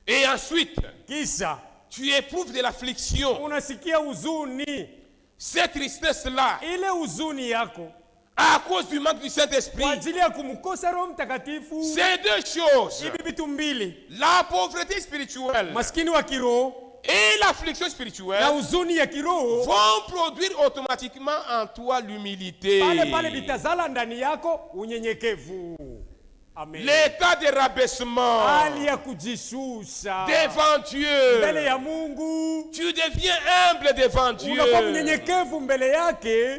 et ensuite kisha tu éprouves de l'affliction, unasikia huzuni, cette tristesse là, ile huzuni yako à cause du manque du Saint-Esprit, kwa ajili ya kumkosa Roho Mtakatifu, c'est deux choses. hivi vitu mbili, la pauvreté spirituelle maskini wa kiroho et l'affliction spirituelle vont produire automatiquement en toi l'humilité. Pale bitazala ndani yako unyenyekevu. Amen. L'état de rabaissement hali ya kujishusha devant Dieu. Mbele ya Mungu. Tu deviens humble devant Dieu. Unakuwa mnyenyekevu mbele yake.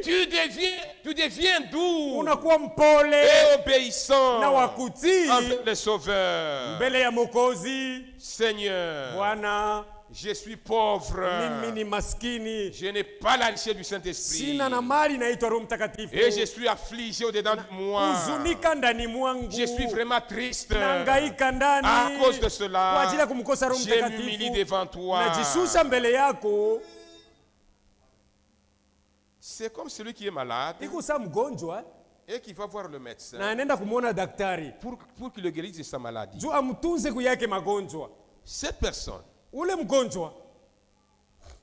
Tu deviens doux. Unakuwa mpole et obéissant na wakutii envers le Sauveur. Mbele ya Mwokozi. Seigneur, Bwana, je suis pauvre. Mimi ni maskini. Je n'ai pas la richesse du Saint-Esprit. Sina na mali inaitwa Roho Mtakatifu. Et je suis affligé au-dedans de moi. Huzunika ndani mwangu. Je suis vraiment triste. Nangaika ndani. À cause de cela, kwa ajili ya kumkosa Roho Mtakatifu. Je m'humilie devant toi. Najishusha mbele yako. C'est comme celui qui est malade. Iko sa mgonjwa et qui va voir le médecin. Na anaenda kumuona daktari. Pour qu'il le guérisse de sa maladie. Juu amtunze kuyake magonjwa. Cette personne, ule mgonjwa,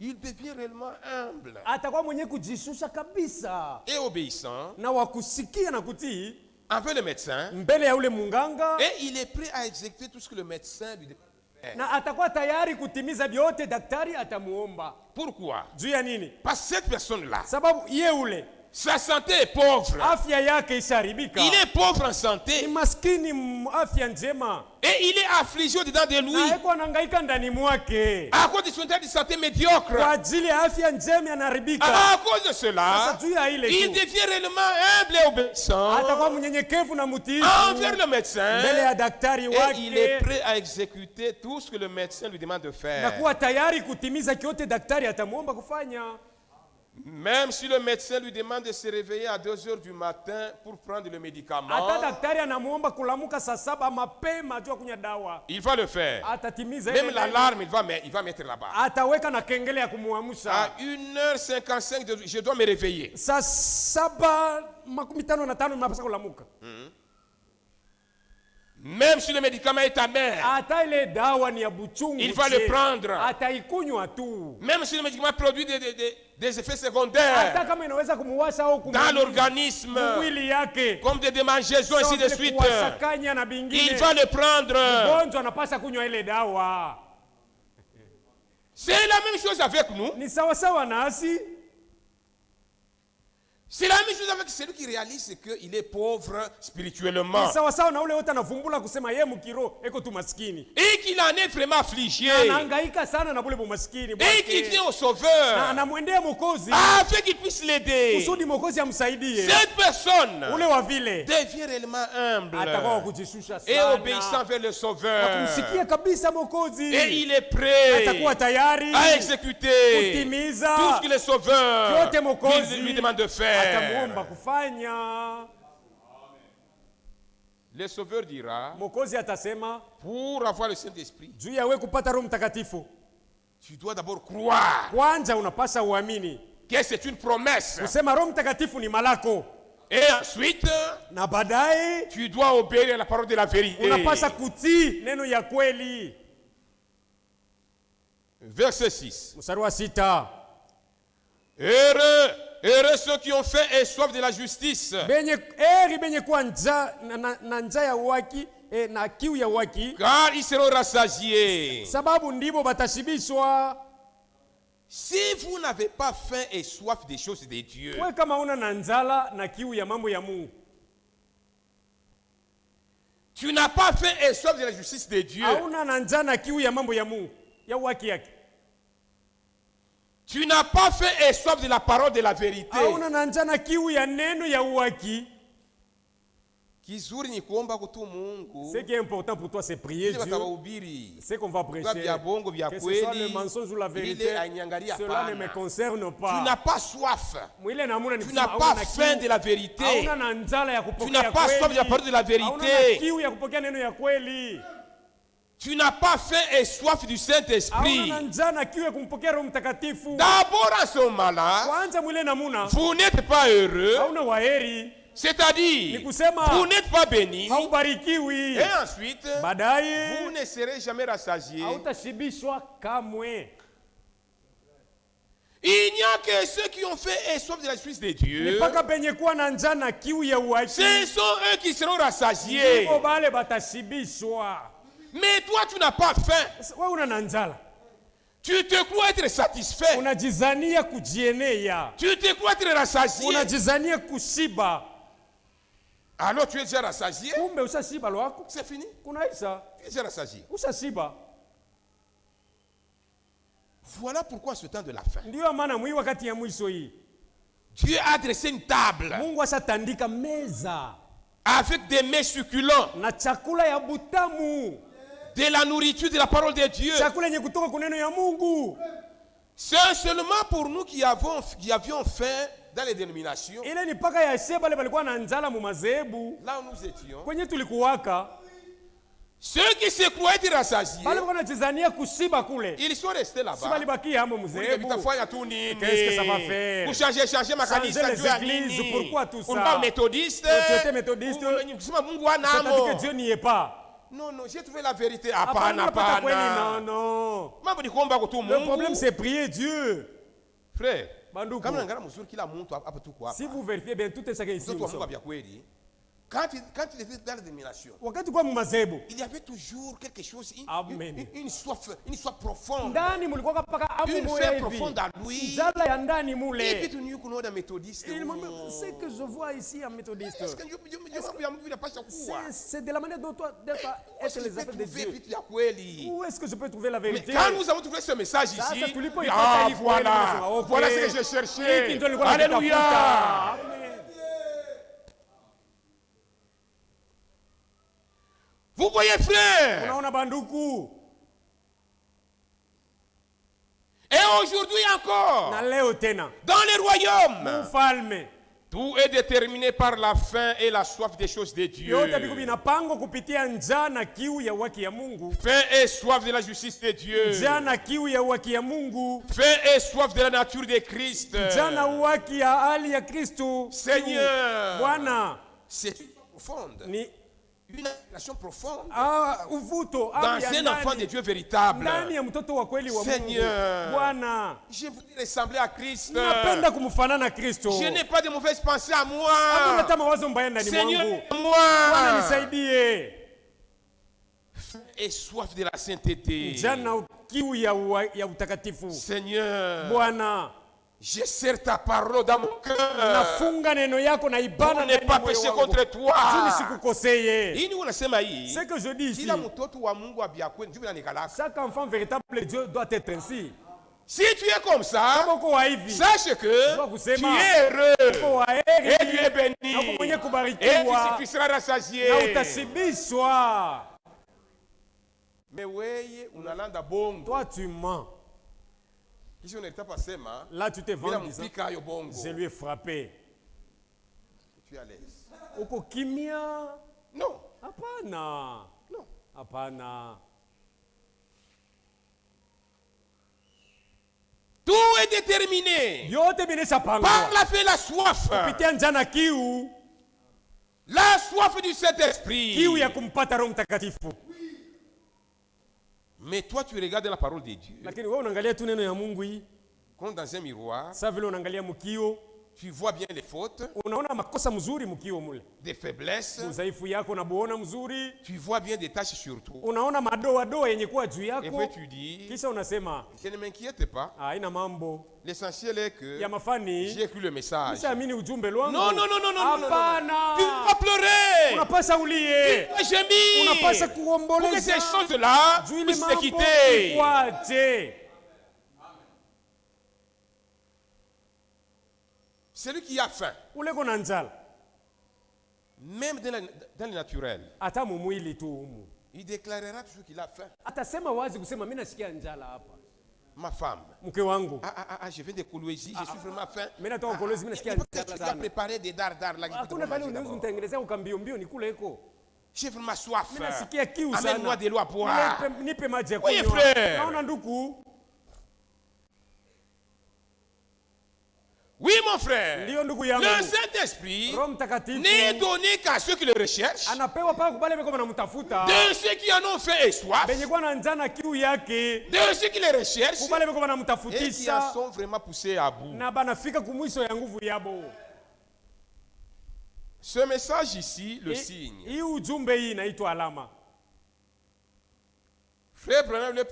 il devient réellement humble. Atakuwa mwenye kujishusha kabisa. Et obéissant. Na wakusikia na kutii. Envers le médecin. Mbele ya ule munganga. Et il est prêt à exécuter tout ce que le médecin lui demande de faire. Na atakuwa tayari kutimiza vyote daktari atamuomba. Pourquoi? Juu ya nini? Parce que cette personne-là, sababu ye ule, sa santé est pauvre. Afya yake isharibika. Il est pauvre en santé. Ni maskini afya njema. Et il est affligé au-dedans de lui. Na yuko anahangaika ndani mwake. À cause de son état de santé médiocre. Kwa ajili ya afya njema yanaribika. À cause de cela, il devient réellement humble et obéissant. Atakuwa mnyenyekevu na mutiifu. Envers le médecin. Mbele ya daktari wake. Et il est prêt à exécuter tout ce que le médecin lui demande de faire. Na kuwa tayari kutimiza kiote daktari atamuomba kufanya. Même si le médecin lui demande de se réveiller à 2 heures du matin pour prendre le médicament, il va le faire. Même l'alarme, il va mettre là-bas. À 1h55, je dois me réveiller. Même si le médicament est amer, il va le prendre. Même si le médicament produit des effets secondaires dans l'organisme, comme des démangeaisons, ainsi de suite, il va le prendre. C'est la même chose avec nous. C'est la même chose avec celui qui réalise qu'il est pauvre spirituellement. Et qu'il en est vraiment affligé. Et qu'il vient au Sauveur afin qu'il puisse l'aider. Cette personne devient réellement humble et obéissant vers le Sauveur. Et il est prêt à exécuter tout ce que le Sauveur lui demande de faire. Le Sauveur dira, pour avoir le Saint-Esprit, tu dois d'abord croire que c'est une promesse. Et ensuite, tu dois obéir à la parole de la vérité. Verset 6. Heureux ceux qui ont faim et soif de la justice. Car ils seront rassasiés. Si vous n'avez pas faim et soif des choses de Dieu, tu n'as pas faim et soif de la justice de Dieu, Tu n'as pas fait et soif de la parole de la vérité. Hauna njana kiu ya neno ya uhaki. Kizuri ni kuomba kutu Mungu. Ce qui est important pour toi, c'est prier Dieu. C'est qu'on va prêcher. Que ce soit le mensonge ou la vérité, cela ne me concerne pas. Tu n'as pas soif. Tu n'as pas faim de la vérité. Tu n'as pas soif de la parole de la vérité. Tu n'as pas faim et soif du Saint-Esprit. D'abord à ce moment-là, vous n'êtes pas heureux. C'est-à-dire, vous n'êtes pas béni. Et ensuite, vous ne serez jamais rassasiés. Il n'y a que ceux qui ont fait et soif de la justice de Dieu. Ce sont eux qui seront rassasiés. Mais toi, tu n'as pas faim. Tu te crois être satisfait. Tu te crois être rassasié. Alors tu es déjà rassasié. C'est fini. Tu es déjà rassasié. Voilà pourquoi ce temps de la fin, Dieu a dressé une table avec des mets succulents, de la nourriture de la parole de Dieu. C'est seulement pour nous qui avions faim dans les dénominations. Là où nous étions, ceux qui se croient être rassasiés, ils sont restés là-bas. Qu'est-ce que ça va faire? Pour changer ma changer les églises, pourquoi tout ça? Pour méthodiste. Tu étais méthodiste. C'est-à-dire que Dieu n'y est pas. Non, j'ai trouvé la vérité. Non. Le problème, c'est prier Dieu. Frère, si vous vérifiez bien, tout est ça ici. Quand il était dans la dénomination, il y avait toujours quelque chose, une soif profonde. Une faim profonde à lui. Et puis tu nous connais dans méthodiste. Ce que je vois ici en méthodiste, c'est de la manière dont toi est les affaires de Dieu. Où est-ce que je peux trouver la vérité? Quand nous avons trouvé ce message ici, voilà ce que je cherchais. Alléluia. Vous voyez, frère. Et aujourd'hui encore, dans les royaumes, tout est déterminé par la faim et la soif des choses de Dieu. Faim et soif de la justice de Dieu. Faim et soif de la nature de Christ. Seigneur, c'est une profonde. Une relation profonde dans un enfant de Dieu véritable. Seigneur, je voudrais ressembler à Christ. Je n'ai pas de mauvaises pensées à moi. Seigneur, moi. Et soif de la sainteté. Seigneur, je serre ta parole dans mon cœur. Pour ne pas pécher contre toi. Ce que je dis ici, chaque enfant véritable de Dieu doit être ainsi. Si tu es comme ça, sache que tu es heureux et tu es béni et tu seras rassasié. Mais toi tu mens. Là, tu t'es vendu. Je lui ai frappé. Tu es à l'aise. Non. Tout est déterminé par la faim et la soif. La soif du Saint-Esprit. Mais toi, tu regardes la parole de Dieu. Comme dans un miroir, tu vois bien les fautes, des faiblesses, tu vois bien des taches sur toi. Et puis tu dis, je ne m'inquiète pas. L'essentiel est que j'ai écrit le message. Non. Tu vas pleurer. Tu vas gémir. Pour que ces choses-là puissent te quitter. Celui qui a faim, ule kona njala, même dans le naturel, ata mumwili tu humu, il déclarera toujours qu'il a faim. Atasema wazi kusema mimi nasikia njala hapa. Ma femme, mke wangu, je viens de Kolwezi, je suis vraiment faim. Mimi natoka Kolwezi, mimi nasikia njala sana. Tu as préparé des dardars là. Hakuna pale unaweza mtengenezea ukambio mbio nikule eko. J'ai vraiment soif. Mimi nasikia kiu sana. Amène-moi de l'eau à boire. Nipe maji ya kunywa. Oui frère. Naona ndugu. Oui mon frère. Ndio ndugu yangu. Le Saint-Esprit n'est donné qu'à ceux qui le recherchent. Anapewa paka kubale beko banamtafuta. De ceux qui en ont faim et soif. Benye kwa na njaa na kiu yake. De ceux qui le recherchent. Kubale beko banamtafutisha. Et qui en sont vraiment poussés à bout. Na banafika kumwisho ya nguvu yabo. Ce message ici le signe. Hii ujumbe hii inaitwa alama. Frère Branham l'a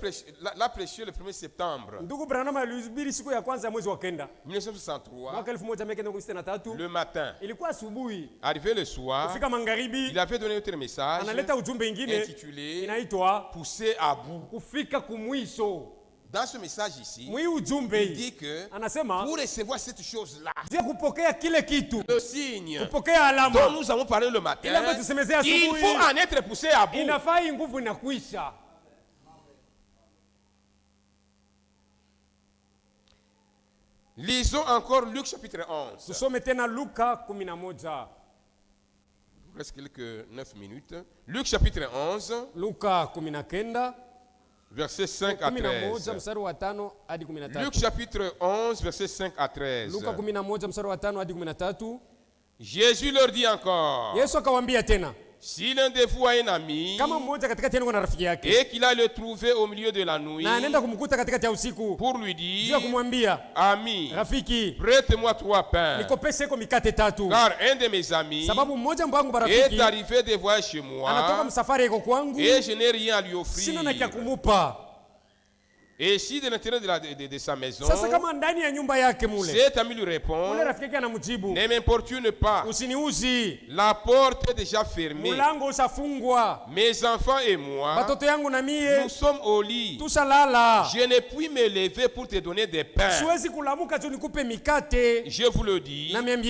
prêché le 1er septembre. Ndugu Branham alihubiri siku ya kwanza mwezi wa kenda. 1963. Mwaka 1963. Le matin. Ilikuwa asubuhi. Arrivé le soir. Kufika magharibi. Il avait donné un autre message. Analeta ujumbe ingine intitulé inaitwa Pousser à bout. Kufika kumwisho. Dans ce message ici, il dit que anasema, pour recevoir cette chose-là, le signe dont nous avons parlé le matin, il faut en être poussé à bout. Lisons encore Luc chapitre 11. Il reste quelques 9 minutes. Luc chapitre 11. Versets 5 à 13. Luc chapitre 11, versets 5 à 13. Jésus leur dit encore, si l'un de vous a un ami et qu'il a le trouvé au milieu de la nuit pour lui dire, ami, prête-moi 3 pains, car un de mes amis est arrivé de voyage chez moi et je n'ai rien à lui offrir. Et si de l'intérieur de sa maison, cet ami lui répond, ne m'importune pas, la porte est déjà fermée, mes enfants et moi, nous sommes au lit, je ne puis me lever pour te donner des pains. Je vous le dis, même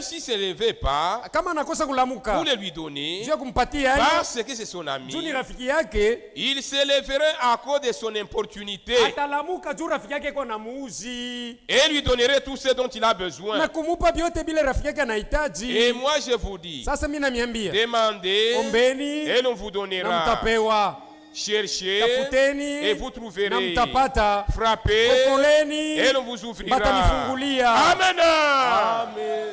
s'il ne se levait pas pour le lui donner, parce que c'est son ami, il se leverait à cause de son importunité et lui donnerait tout ce dont il a besoin. Et moi je vous dis, demandez et l'on vous donnera. Cherchez et vous trouverez. Frappez et l'on vous ouvrira. Amen. Amen.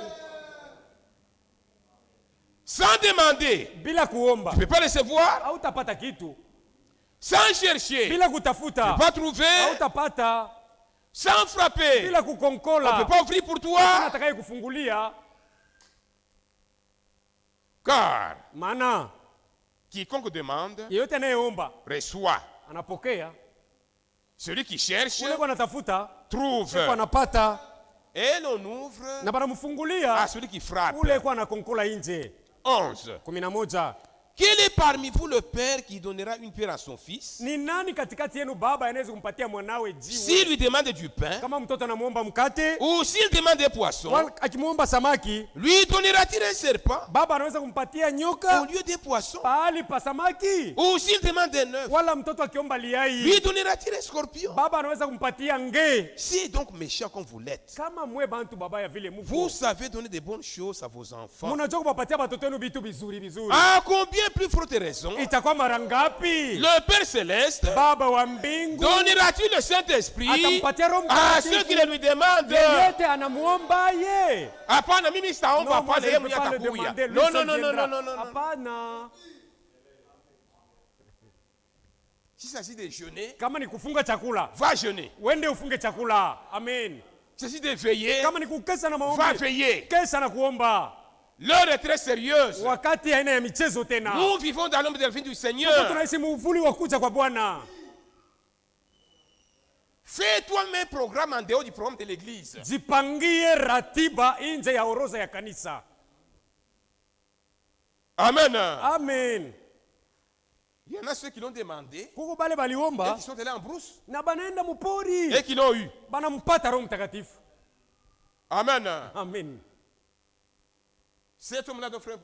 Sans demander, tu ne peux pas recevoir. Sans chercher, tu ne peux pas trouver. Sans frapper, on ne peut pas ouvrir pour toi. Car quiconque demande reçoit. Celui qui cherche trouve. Et l'on ouvre à celui qui frappe. 11. Quel est parmi vous le père qui donnera une pierre à son fils s'il lui demande du pain, ou s'il demande des poissons, lui donnera-t-il un serpent au lieu des poissons? Ou s'il demande un œuf, lui donnera-t-il un scorpion? Si donc méchant comme vous l'êtes, vous savez donner de bonnes choses à vos enfants, à combien plus forte raison le Père Céleste donnera-t-il le Saint-Esprit à ceux qui le lui demandent? Non. S'il s'agit de jeûner, va jeûner. S'il s'agit de veiller, va veiller. L'heure est très sérieuse. Nous vivons dans l'ombre de la vie du Seigneur. Fais toi-même un programme en dehors du programme de l'église. Amen. Amen. Il y en a ceux qui l'ont demandé et qui sont allés en brousse et qui l'ont eu. Amen. Amen. Cet homme-là dont frère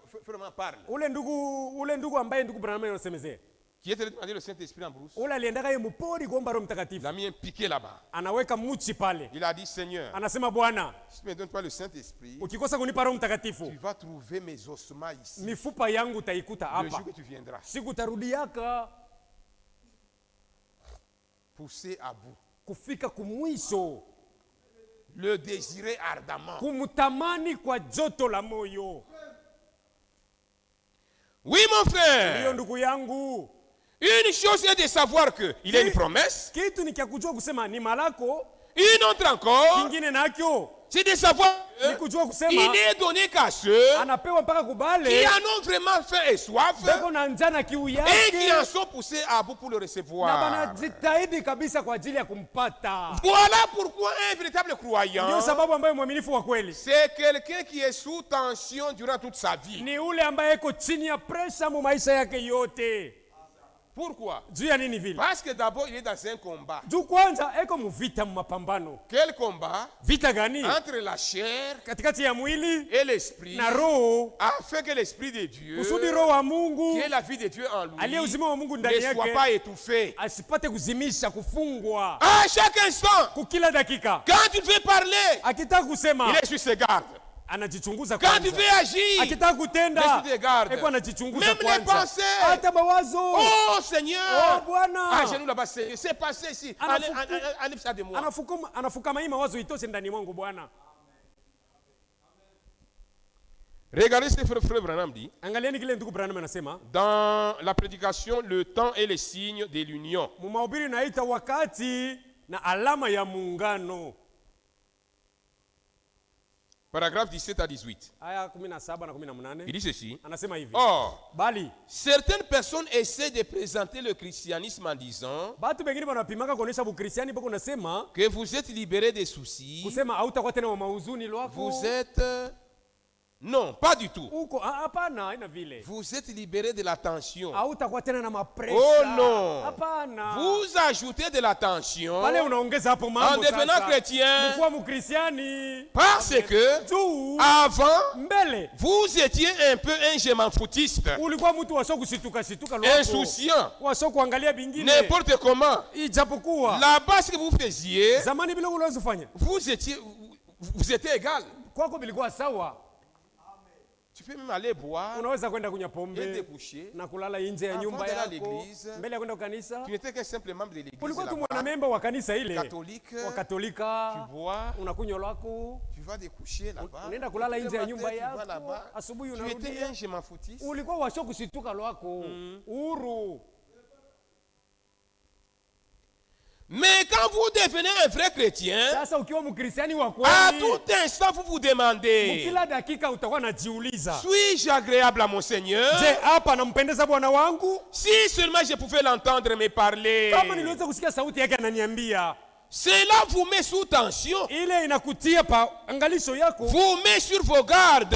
parle. Ule ndugu ambaye ndugu Branham anasemezea. Qui était demandé le Saint-Esprit en brousse. Ule aliendaka yeye mpori kuomba Roho Mtakatifu. Il a mis un piquet là-bas. Anaweka mchi pale. Il a dit Seigneur. Anasema Bwana. Si tu me donnes pas le Saint-Esprit. Ukikosa kunipa Roho Mtakatifu. Tu vas trouver mes ossements ici. Mifupa yangu utaikuta hapa. Le jour que tu viendras. Siku tarudiaka. Pousser à bout. Kufika kumwisho. Le désirer ardemment. Kumtamani kwa joto la moyo. Oui mon frère. Ndio ndugu yangu. Une chose est de savoir que il y a une promesse. Kitu ni kujua kusema ni malako. Une autre encore. Kingine nakyo. C'est de savoir il n'est donné qu'à ceux qui en ont vraiment faim et soif et qui en sont poussés à bout pour le recevoir. Voilà pourquoi un véritable croyant, c'est quelqu'un qui est sous tension durant toute sa vie. Pourquoi? Parce que d'abord il est dans un combat. Quel combat? Entre la chair et l'esprit, afin que l'esprit de Dieu, qui est la vie de Dieu en lui, ne soit pas étouffé. À chaque instant, quand il veut parler, il est sur ses gardes. Anajichunguza quand il veut agir, akitaka kutenda eko anajichunguza kwanza. Même les pensées, hata mawazo. Oh Seigneur, oh Bwana, ah je nous là-bas, c'est passé ici, enlève ça de moi. Anafukama hii mawazo itoshe ndani mwangu Bwana. Regardez ce que frère Branham dit. Angalieni kile ndugu Branham anasema. Dans la prédication, le temps est le signe de l'union. Mahubiri naita wakati na alama ya muungano. Paragraphe 17 à 18. Il dit ceci. Or, certaines personnes essaient de présenter le christianisme en disant que vous êtes libérés des soucis. Vous êtes... Non, pas du tout. Vous êtes libérés de la tension. Oh non. Vous ajoutez de la tension en devenant chrétien. Parce que avant, vous étiez un peu un je m'en foutiste. Insouciant. N'importe comment. Là-bas, ce que vous faisiez, vous étiez égal. Tu peux même aller boire et te coucher. Avant d'aller à l'église, tu n'étais qu'un simple membre de l'église catholique. Tu bois, tu vas te coucher là-bas. Tu vas là-bas. Tu étais un je m'en foutiste. Mais quand vous devenez un vrai chrétien, à tout instant vous vous demandez, suis-je agréable à mon Seigneur? Si seulement je pouvais l'entendre me parler. Cela vous met sous tension. Vous met sur vos gardes.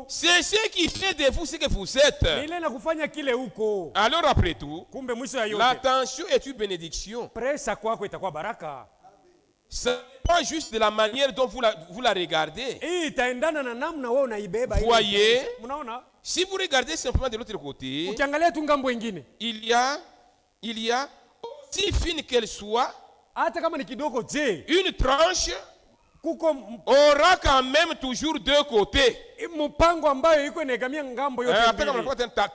C'est ce qui fait de vous ce que vous êtes. Alors après tout, la tension est une bénédiction. Ce n'est pas juste de la manière dont vous la regardez. Voyez, si vous regardez simplement de l'autre côté, il y a si fine qu'elle soit, une tranche aura quand même toujours deux côtés.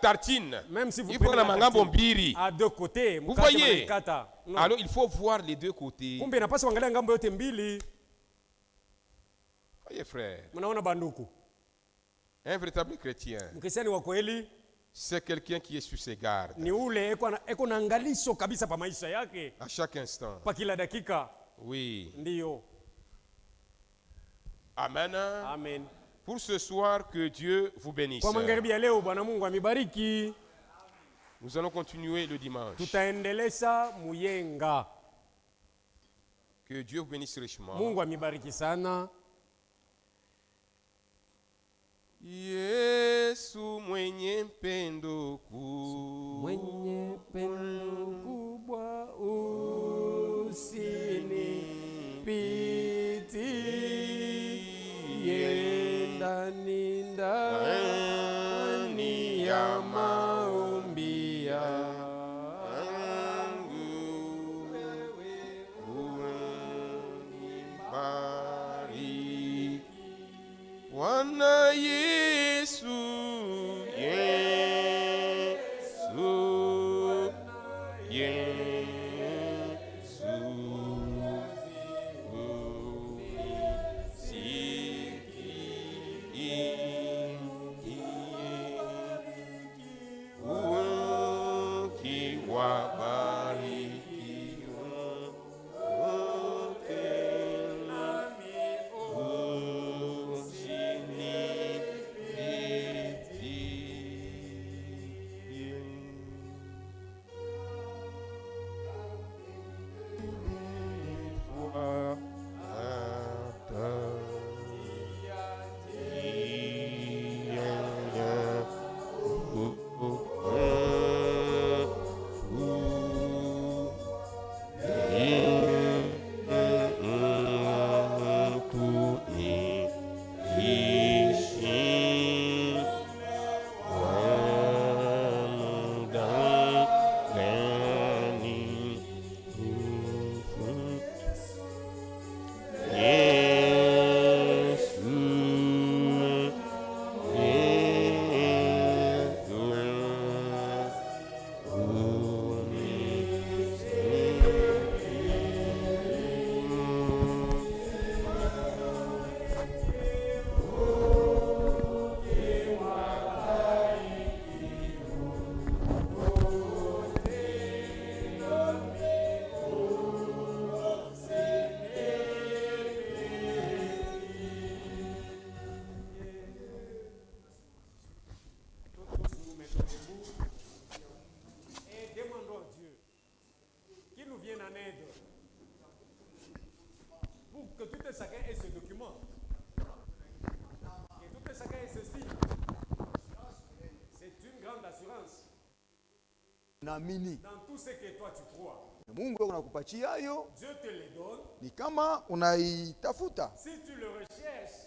Tartine. Même si vous prenez la à deux côtés. Vous voyez? Alors il faut voir les deux côtés. Voyez frère. Un véritable chrétien, c'est quelqu'un qui est sur ses gardes. À chaque instant. Oui. Amen. Amen. Pour ce soir, que Dieu vous bénisse. Nous allons continuer le dimanche. Que Dieu vous bénisse richement. Yesu mwenye pendo kubwa usinipite. ya maombi yangu unibariki. Bwana Yesu, Yesu, Yesu. Que tout et chacun ait ce document. Que tout et chacun ait ceci. C'est une grande assurance. Dans tout ce que toi tu crois. Mungu anakupatia hayo. Dieu te le donne. Ni kama unaitafuta. Si tu le recherches.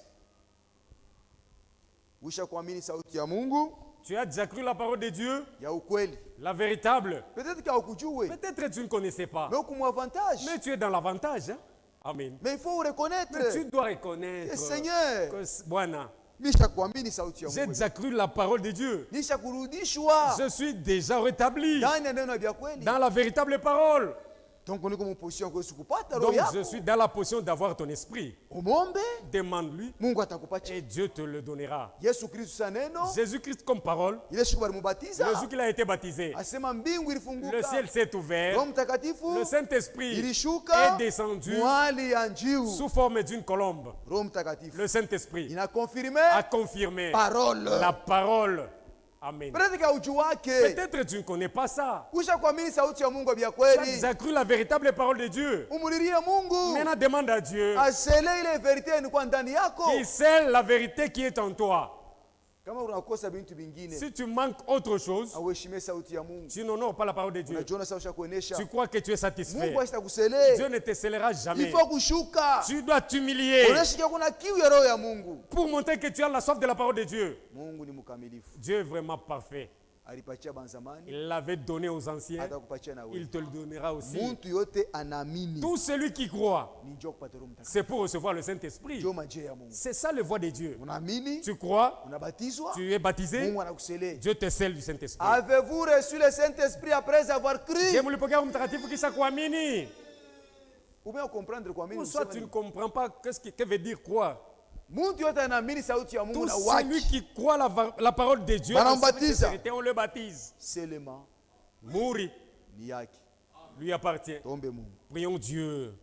Usha kuamini sauti ya Mungu. Tu as déjà cru la parole de Dieu? Ya ukweli. La véritable. Peut-être que tu ne connaissais pas. Mais tu es dans l'avantage. Hein? Amen. Mais il faut reconnaître. Mais tu dois reconnaître. Seigneur. Bwana. J'ai déjà cru la parole de Dieu. Je suis déjà rétabli dans la véritable parole. Donc je suis dans la position d'avoir ton esprit. Demande-lui et Dieu te le donnera. Jésus-Christ comme parole, le jour qu'il a été baptisé, le ciel s'est ouvert, le Saint-Esprit est descendu sous forme d'une colombe. Le Saint-Esprit a confirmé la parole. Amen. Peut-être tu ne connais pas ça. Tu as déjà cru la véritable parole de Dieu. Maintenant demande à Dieu qu'il scelle la vérité qui est en toi. Si tu manques autre chose, tu n'honores pas la parole de Dieu. Tu crois que tu es satisfait. Dieu ne te scellera jamais. Tu dois t'humilier pour montrer que tu as la soif de la parole de Dieu. Dieu est vraiment parfait. Il l'avait donné aux anciens. Il te le donnera aussi. Tout celui qui croit, c'est pour recevoir le Saint-Esprit. C'est ça le voie de Dieu. Tu crois, tu es baptisé, Dieu te scelle du Saint-Esprit. Avez-vous reçu le Saint-Esprit après avoir cru? Ou bien comprendre quoi? Ou soit tu ne comprends pas que veut dire quoi. Tout celui qui croit la parole de Dieu, on le baptise. Mouri lui appartient. Prions Dieu.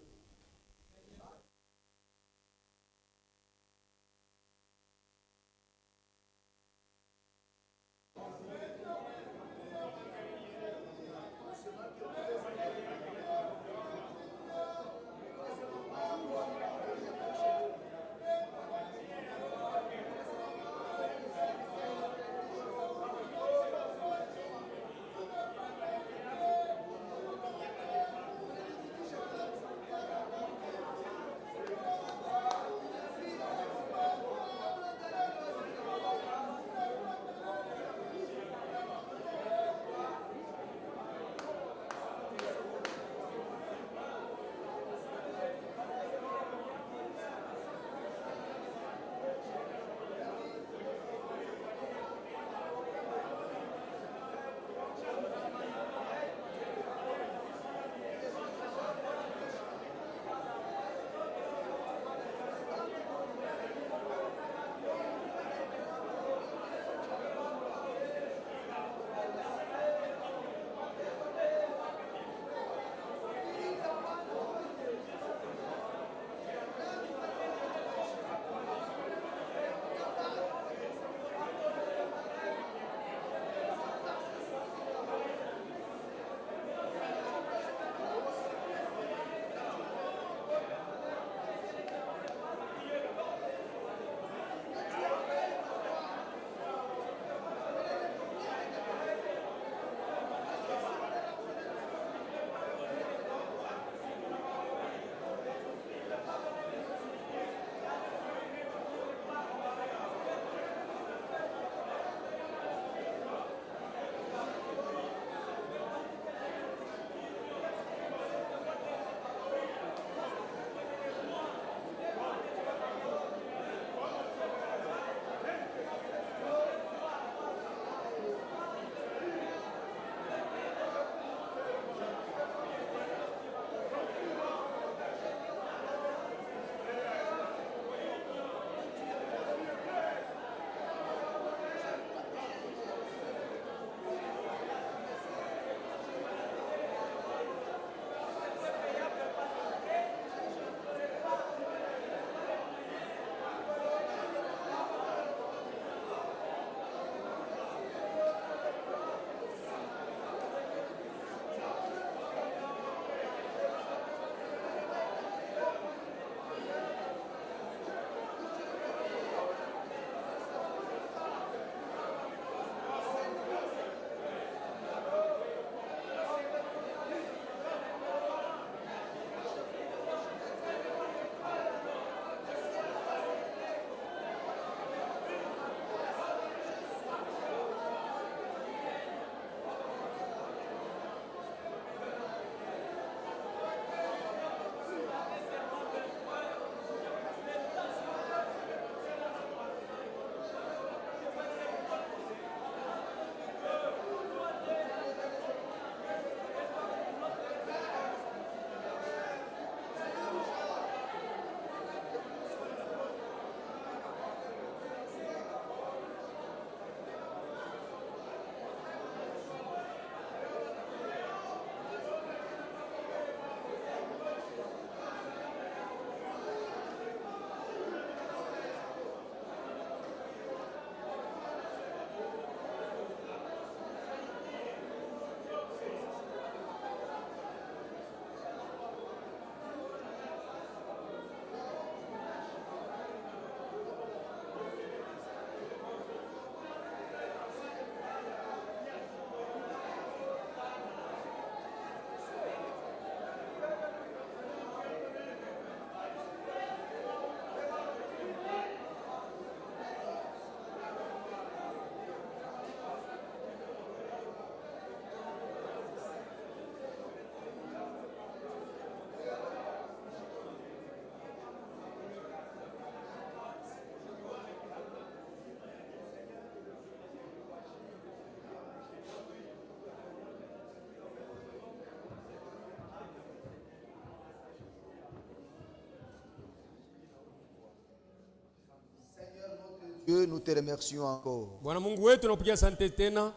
Dieu, nous te remercions encore. Bwana Mungu wetu tunakupigia asante tena.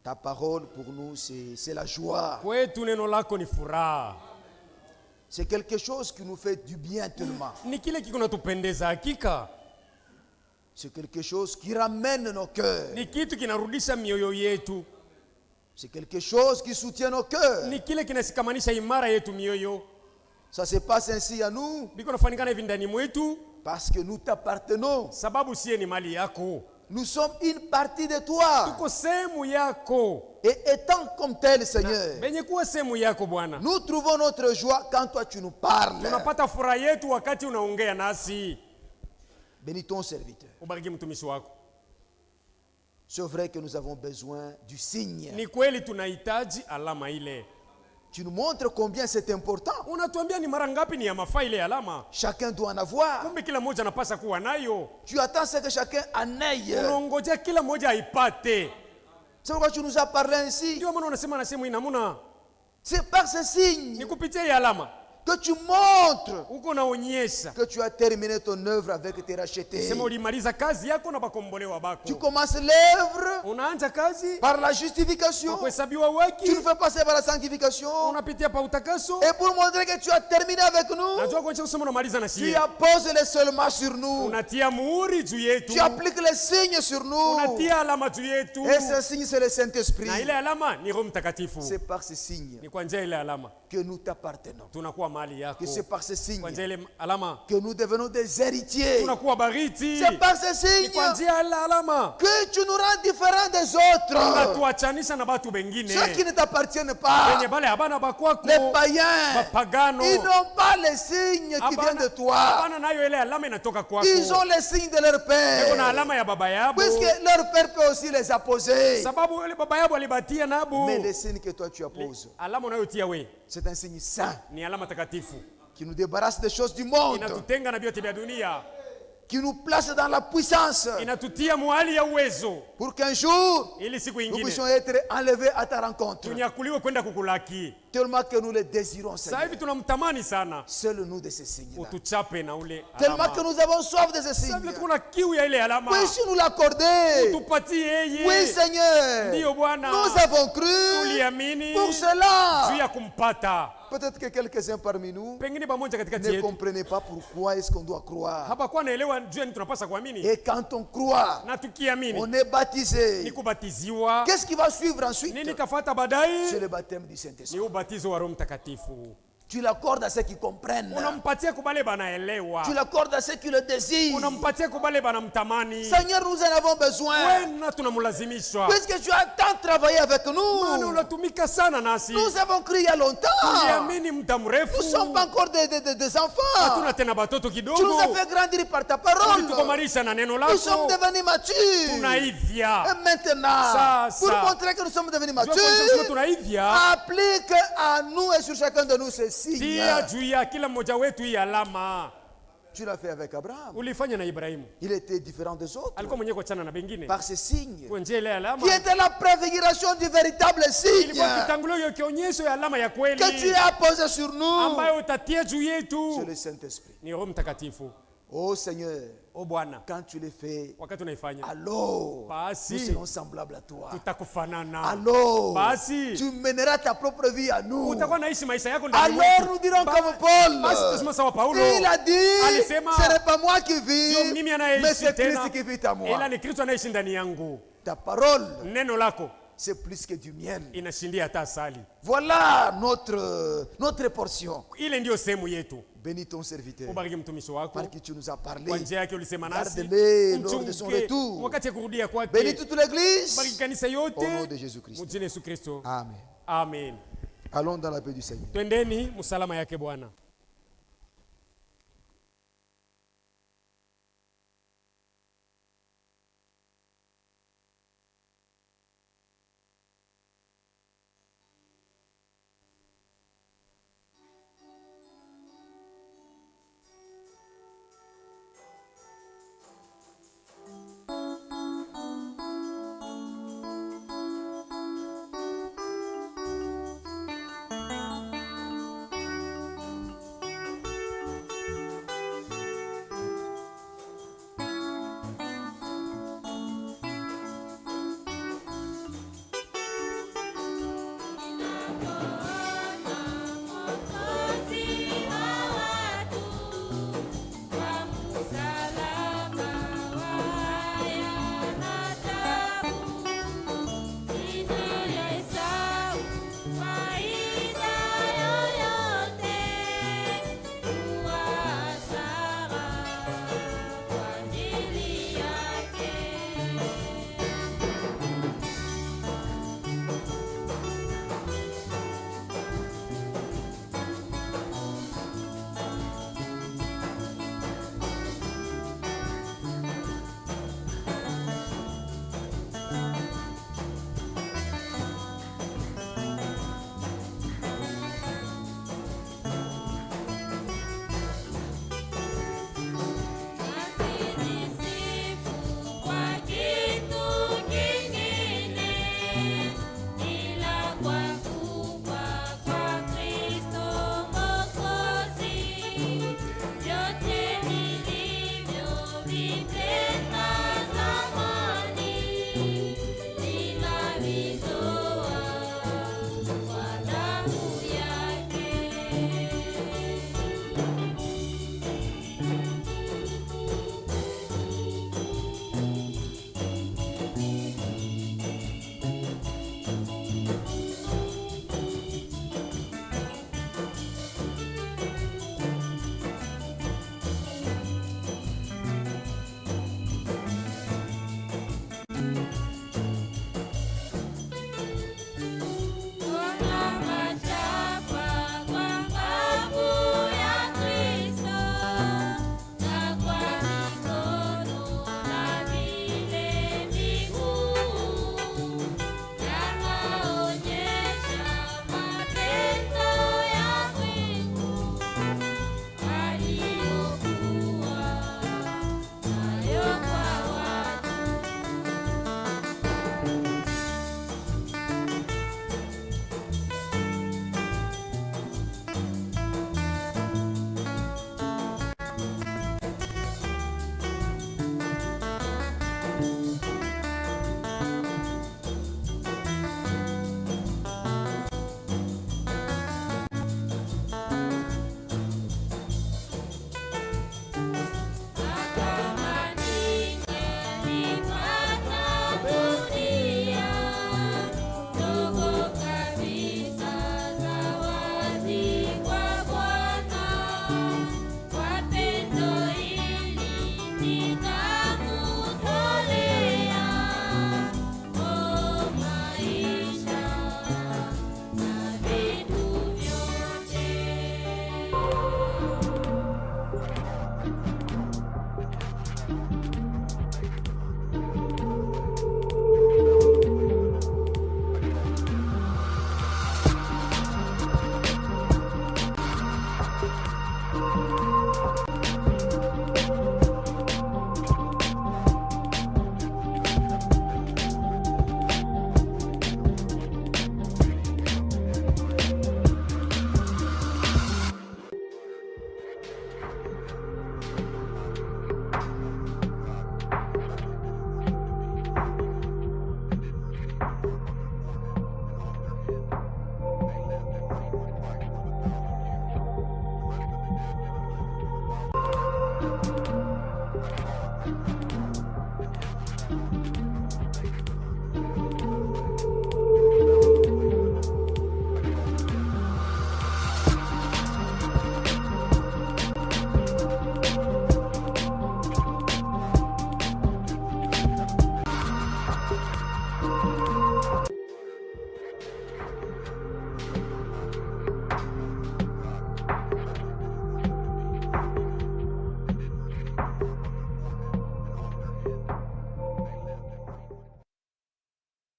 Ta parole pour nous, c'est la joie. Kwetu neno lako ni furaha. C'est quelque chose qui nous fait du bien tellement. Ni kile kinatupendeza hakika. C'est quelque chose qui ramène nos cœurs. Ni kitu kinarudisha mioyo yetu. C'est quelque chose qui soutient nos cœurs. Ni kile kinashikamanisha imara yetu mioyo. Ça se passe ainsi à nous. Biko nafanikana hivi ndani mwetu. Parce que nous t'appartenons. Sababu siye ni mali yako. Nous sommes une partie de toi. Tuko sehemu yako. Et étant comme tel, Seigneur, Benye kuwa sehemu yako Bwana. nous trouvons notre joie quand toi tu nous parles. Tunapata furaha yetu wakati unaongea nasi. Bénis ton serviteur. Ubariki mtumishi wako. C'est vrai que nous avons besoin du signe. Ni kweli tunahitaji alama ile. Tu nous montres combien c'est important. Unatuambia ni mara ngapi ni ya mafaa ile alama. Chacun doit en avoir. Kumbe kila mmoja anapaswa kuwa nayo. Tu attends ce que chacun en ait. Unaongojea kila mmoja aipate. C'est pourquoi tu nous as parlé ainsi. Ndio maana unasema na sehemu inamuna. C'est par ce signe Ni kupitia hii alama. que tu montres Uko naonyesha. que tu as terminé ton œuvre avec tes rachetés. Sema ulimaliza kazi yako na bakombolewa bako. Tu commences l'œuvre Unaanza kazi par la justification. kwa kuhesabiwa haki. Tu nous fais passer par la sanctification. Unapitia pa utakaso. Et pour montrer que tu as terminé avec nous, Najua kuonyesha kusema unamaliza na tu sie. apposes les seulement sur nous. Unatia muhuri juu yetu. Tu appliques les signes sur nous. Unatia alama juu yetu. Et ce signe, c'est le Saint-Esprit. Na ile alama ni Roho Mtakatifu. C'est par ce signe Ni kwa njia ile alama que nous t'appartenons. tunakuwa mali yako. Que c'est par ce signe Kwa njia ile alama que nous devenons des héritiers. tunakuwa bariti. C'est par ce Ni signe kwa njia ile alama que tu nous rends différents des autres. unatuachanisha na batu bengine. Ceux qui ne t'appartiennent pas, Wenye bale habana bakwako. les païens, Bapagano. ils n'ont pas les signes qui viennent de toi. Habana nayo ile alama inatoka kwako. Ils ont les signes de leur Kuna père. alama ya baba yabo. Puisque leur père peut aussi les apposer. Sababu ile baba yabo alibatia nabo. Mais les signes que toi tu apposes, Alama unayotia we c'est un signe saint ni alama takatifu. qui nous débarrasse des choses du monde, Inatutenga na vyote vya dunia. qui nous place dans la puissance Inatutia muhali ya uwezo. pour qu'un jour Ili siku nous ingine puissions être enlevés à ta rencontre. tunyakuliwe kwenda kukulaki. Tellement que nous les désirons, Sasa Seigneur. hivi tunamtamani sana. Seul nous de ces signes-là. Utuchape na ule Tellement que alama. nous avons soif de ces Sasa signes. vile kuna kiu ya ile alama. Puisses-tu nous l'accorder? Tupatie yeye. Oui, Seigneur. Ndio Bwana. Nous avons cru Tuliamini pour cela. juu ya kumpata. Peut-être que quelques-uns parmi nous Pengine pamoja katikati ne yetu comprenaient pas pourquoi est-ce qu'on doit croire. hapakuwa naelewa juu ya nini tunapaswa kuamini. Et quand on croit, Na tukiamini on est baptisé. ni kubatiziwa. Qu'est-ce qui va suivre ensuite? Nini kafuata C'est baadaye? le baptême du Ni Saint-Esprit. ubatizo wa Roho Mtakatifu. Tu l'accordes à ceux qui comprennent. Unampatia kubale banaelewa. Tu l'accordes à ceux qui le désirent. Unampatia kubale banamtamani. Seigneur, nous en avons besoin. Wena tunamlazimishwa. Puisque tu as tant travaillé avec Maana nous. unatumika sana nasi. Nous avons cru il y a longtemps. Tuliamini muda mrefu. Nous ne sommes pas encore des enfants. Hatuna tena batoto Tu nous kidogo. as fait grandir par ta parole. Ulitukomarisha na neno Nous sommes lako. devenus matures. Tunaivya. Et maintenant, Ça. pour montrer que nous sommes devenus Jua kuonyesha sema matures, tunaivya. applique à nous et sur chacun de nous ces signes. Tia juu ya kila mmoja wetu hii alama. Tu l'as fait avec Abraham. Ulifanya na Ibrahimu. Il était différent des autres Alikuwa mwenyewe kuachana na bengine. par ces signes Kwa njia ile ya alama. qui était la préfiguration du véritable signe Ilikuwa kitangulio ya kionyesho ya alama ya kweli. que tu as posé sur nous. Ambayo utatia juu C'est yetu. le Saint-Esprit. Ni Roho Mtakatifu. Oh Seigneur, O Bwana, quand tu le fais, wakati unaifanya alors Basi. nous serons semblables à toi. tutakufanana. Alors Basi. tu mèneras ta propre vie à nous. Utakuwa naishi maisha yako ndani Alors mwetu. nous dirons Ba- comme Paul. Basi tutasema sawa Paulo. Il a dit, Alisema, ce n'est pas moi qui sio vis, mimi mais anayeishi c'est tena, Christ qui vit à ila moi. ni Kristo anayeishi ndani yangu. Ta parole, Neno lako c'est plus que du miel. inashindia hata asali. Voilà notre portion. Ile ndio sehemu yetu. Bénis ton serviteur Ubariki mtumishi wako par qui tu nous as parlé. kwa njia yake ulisema nasi. Garde-le lors de son Mchunge retour. wakati ya kurudia Bénis kwake. toute l'église. Bariki kanisa Au nom yote de Jésus-Christ. mjini Yesu Kristo. Amen. Amen. Allons dans la paix du Seigneur. Twendeni msalama yake Bwana.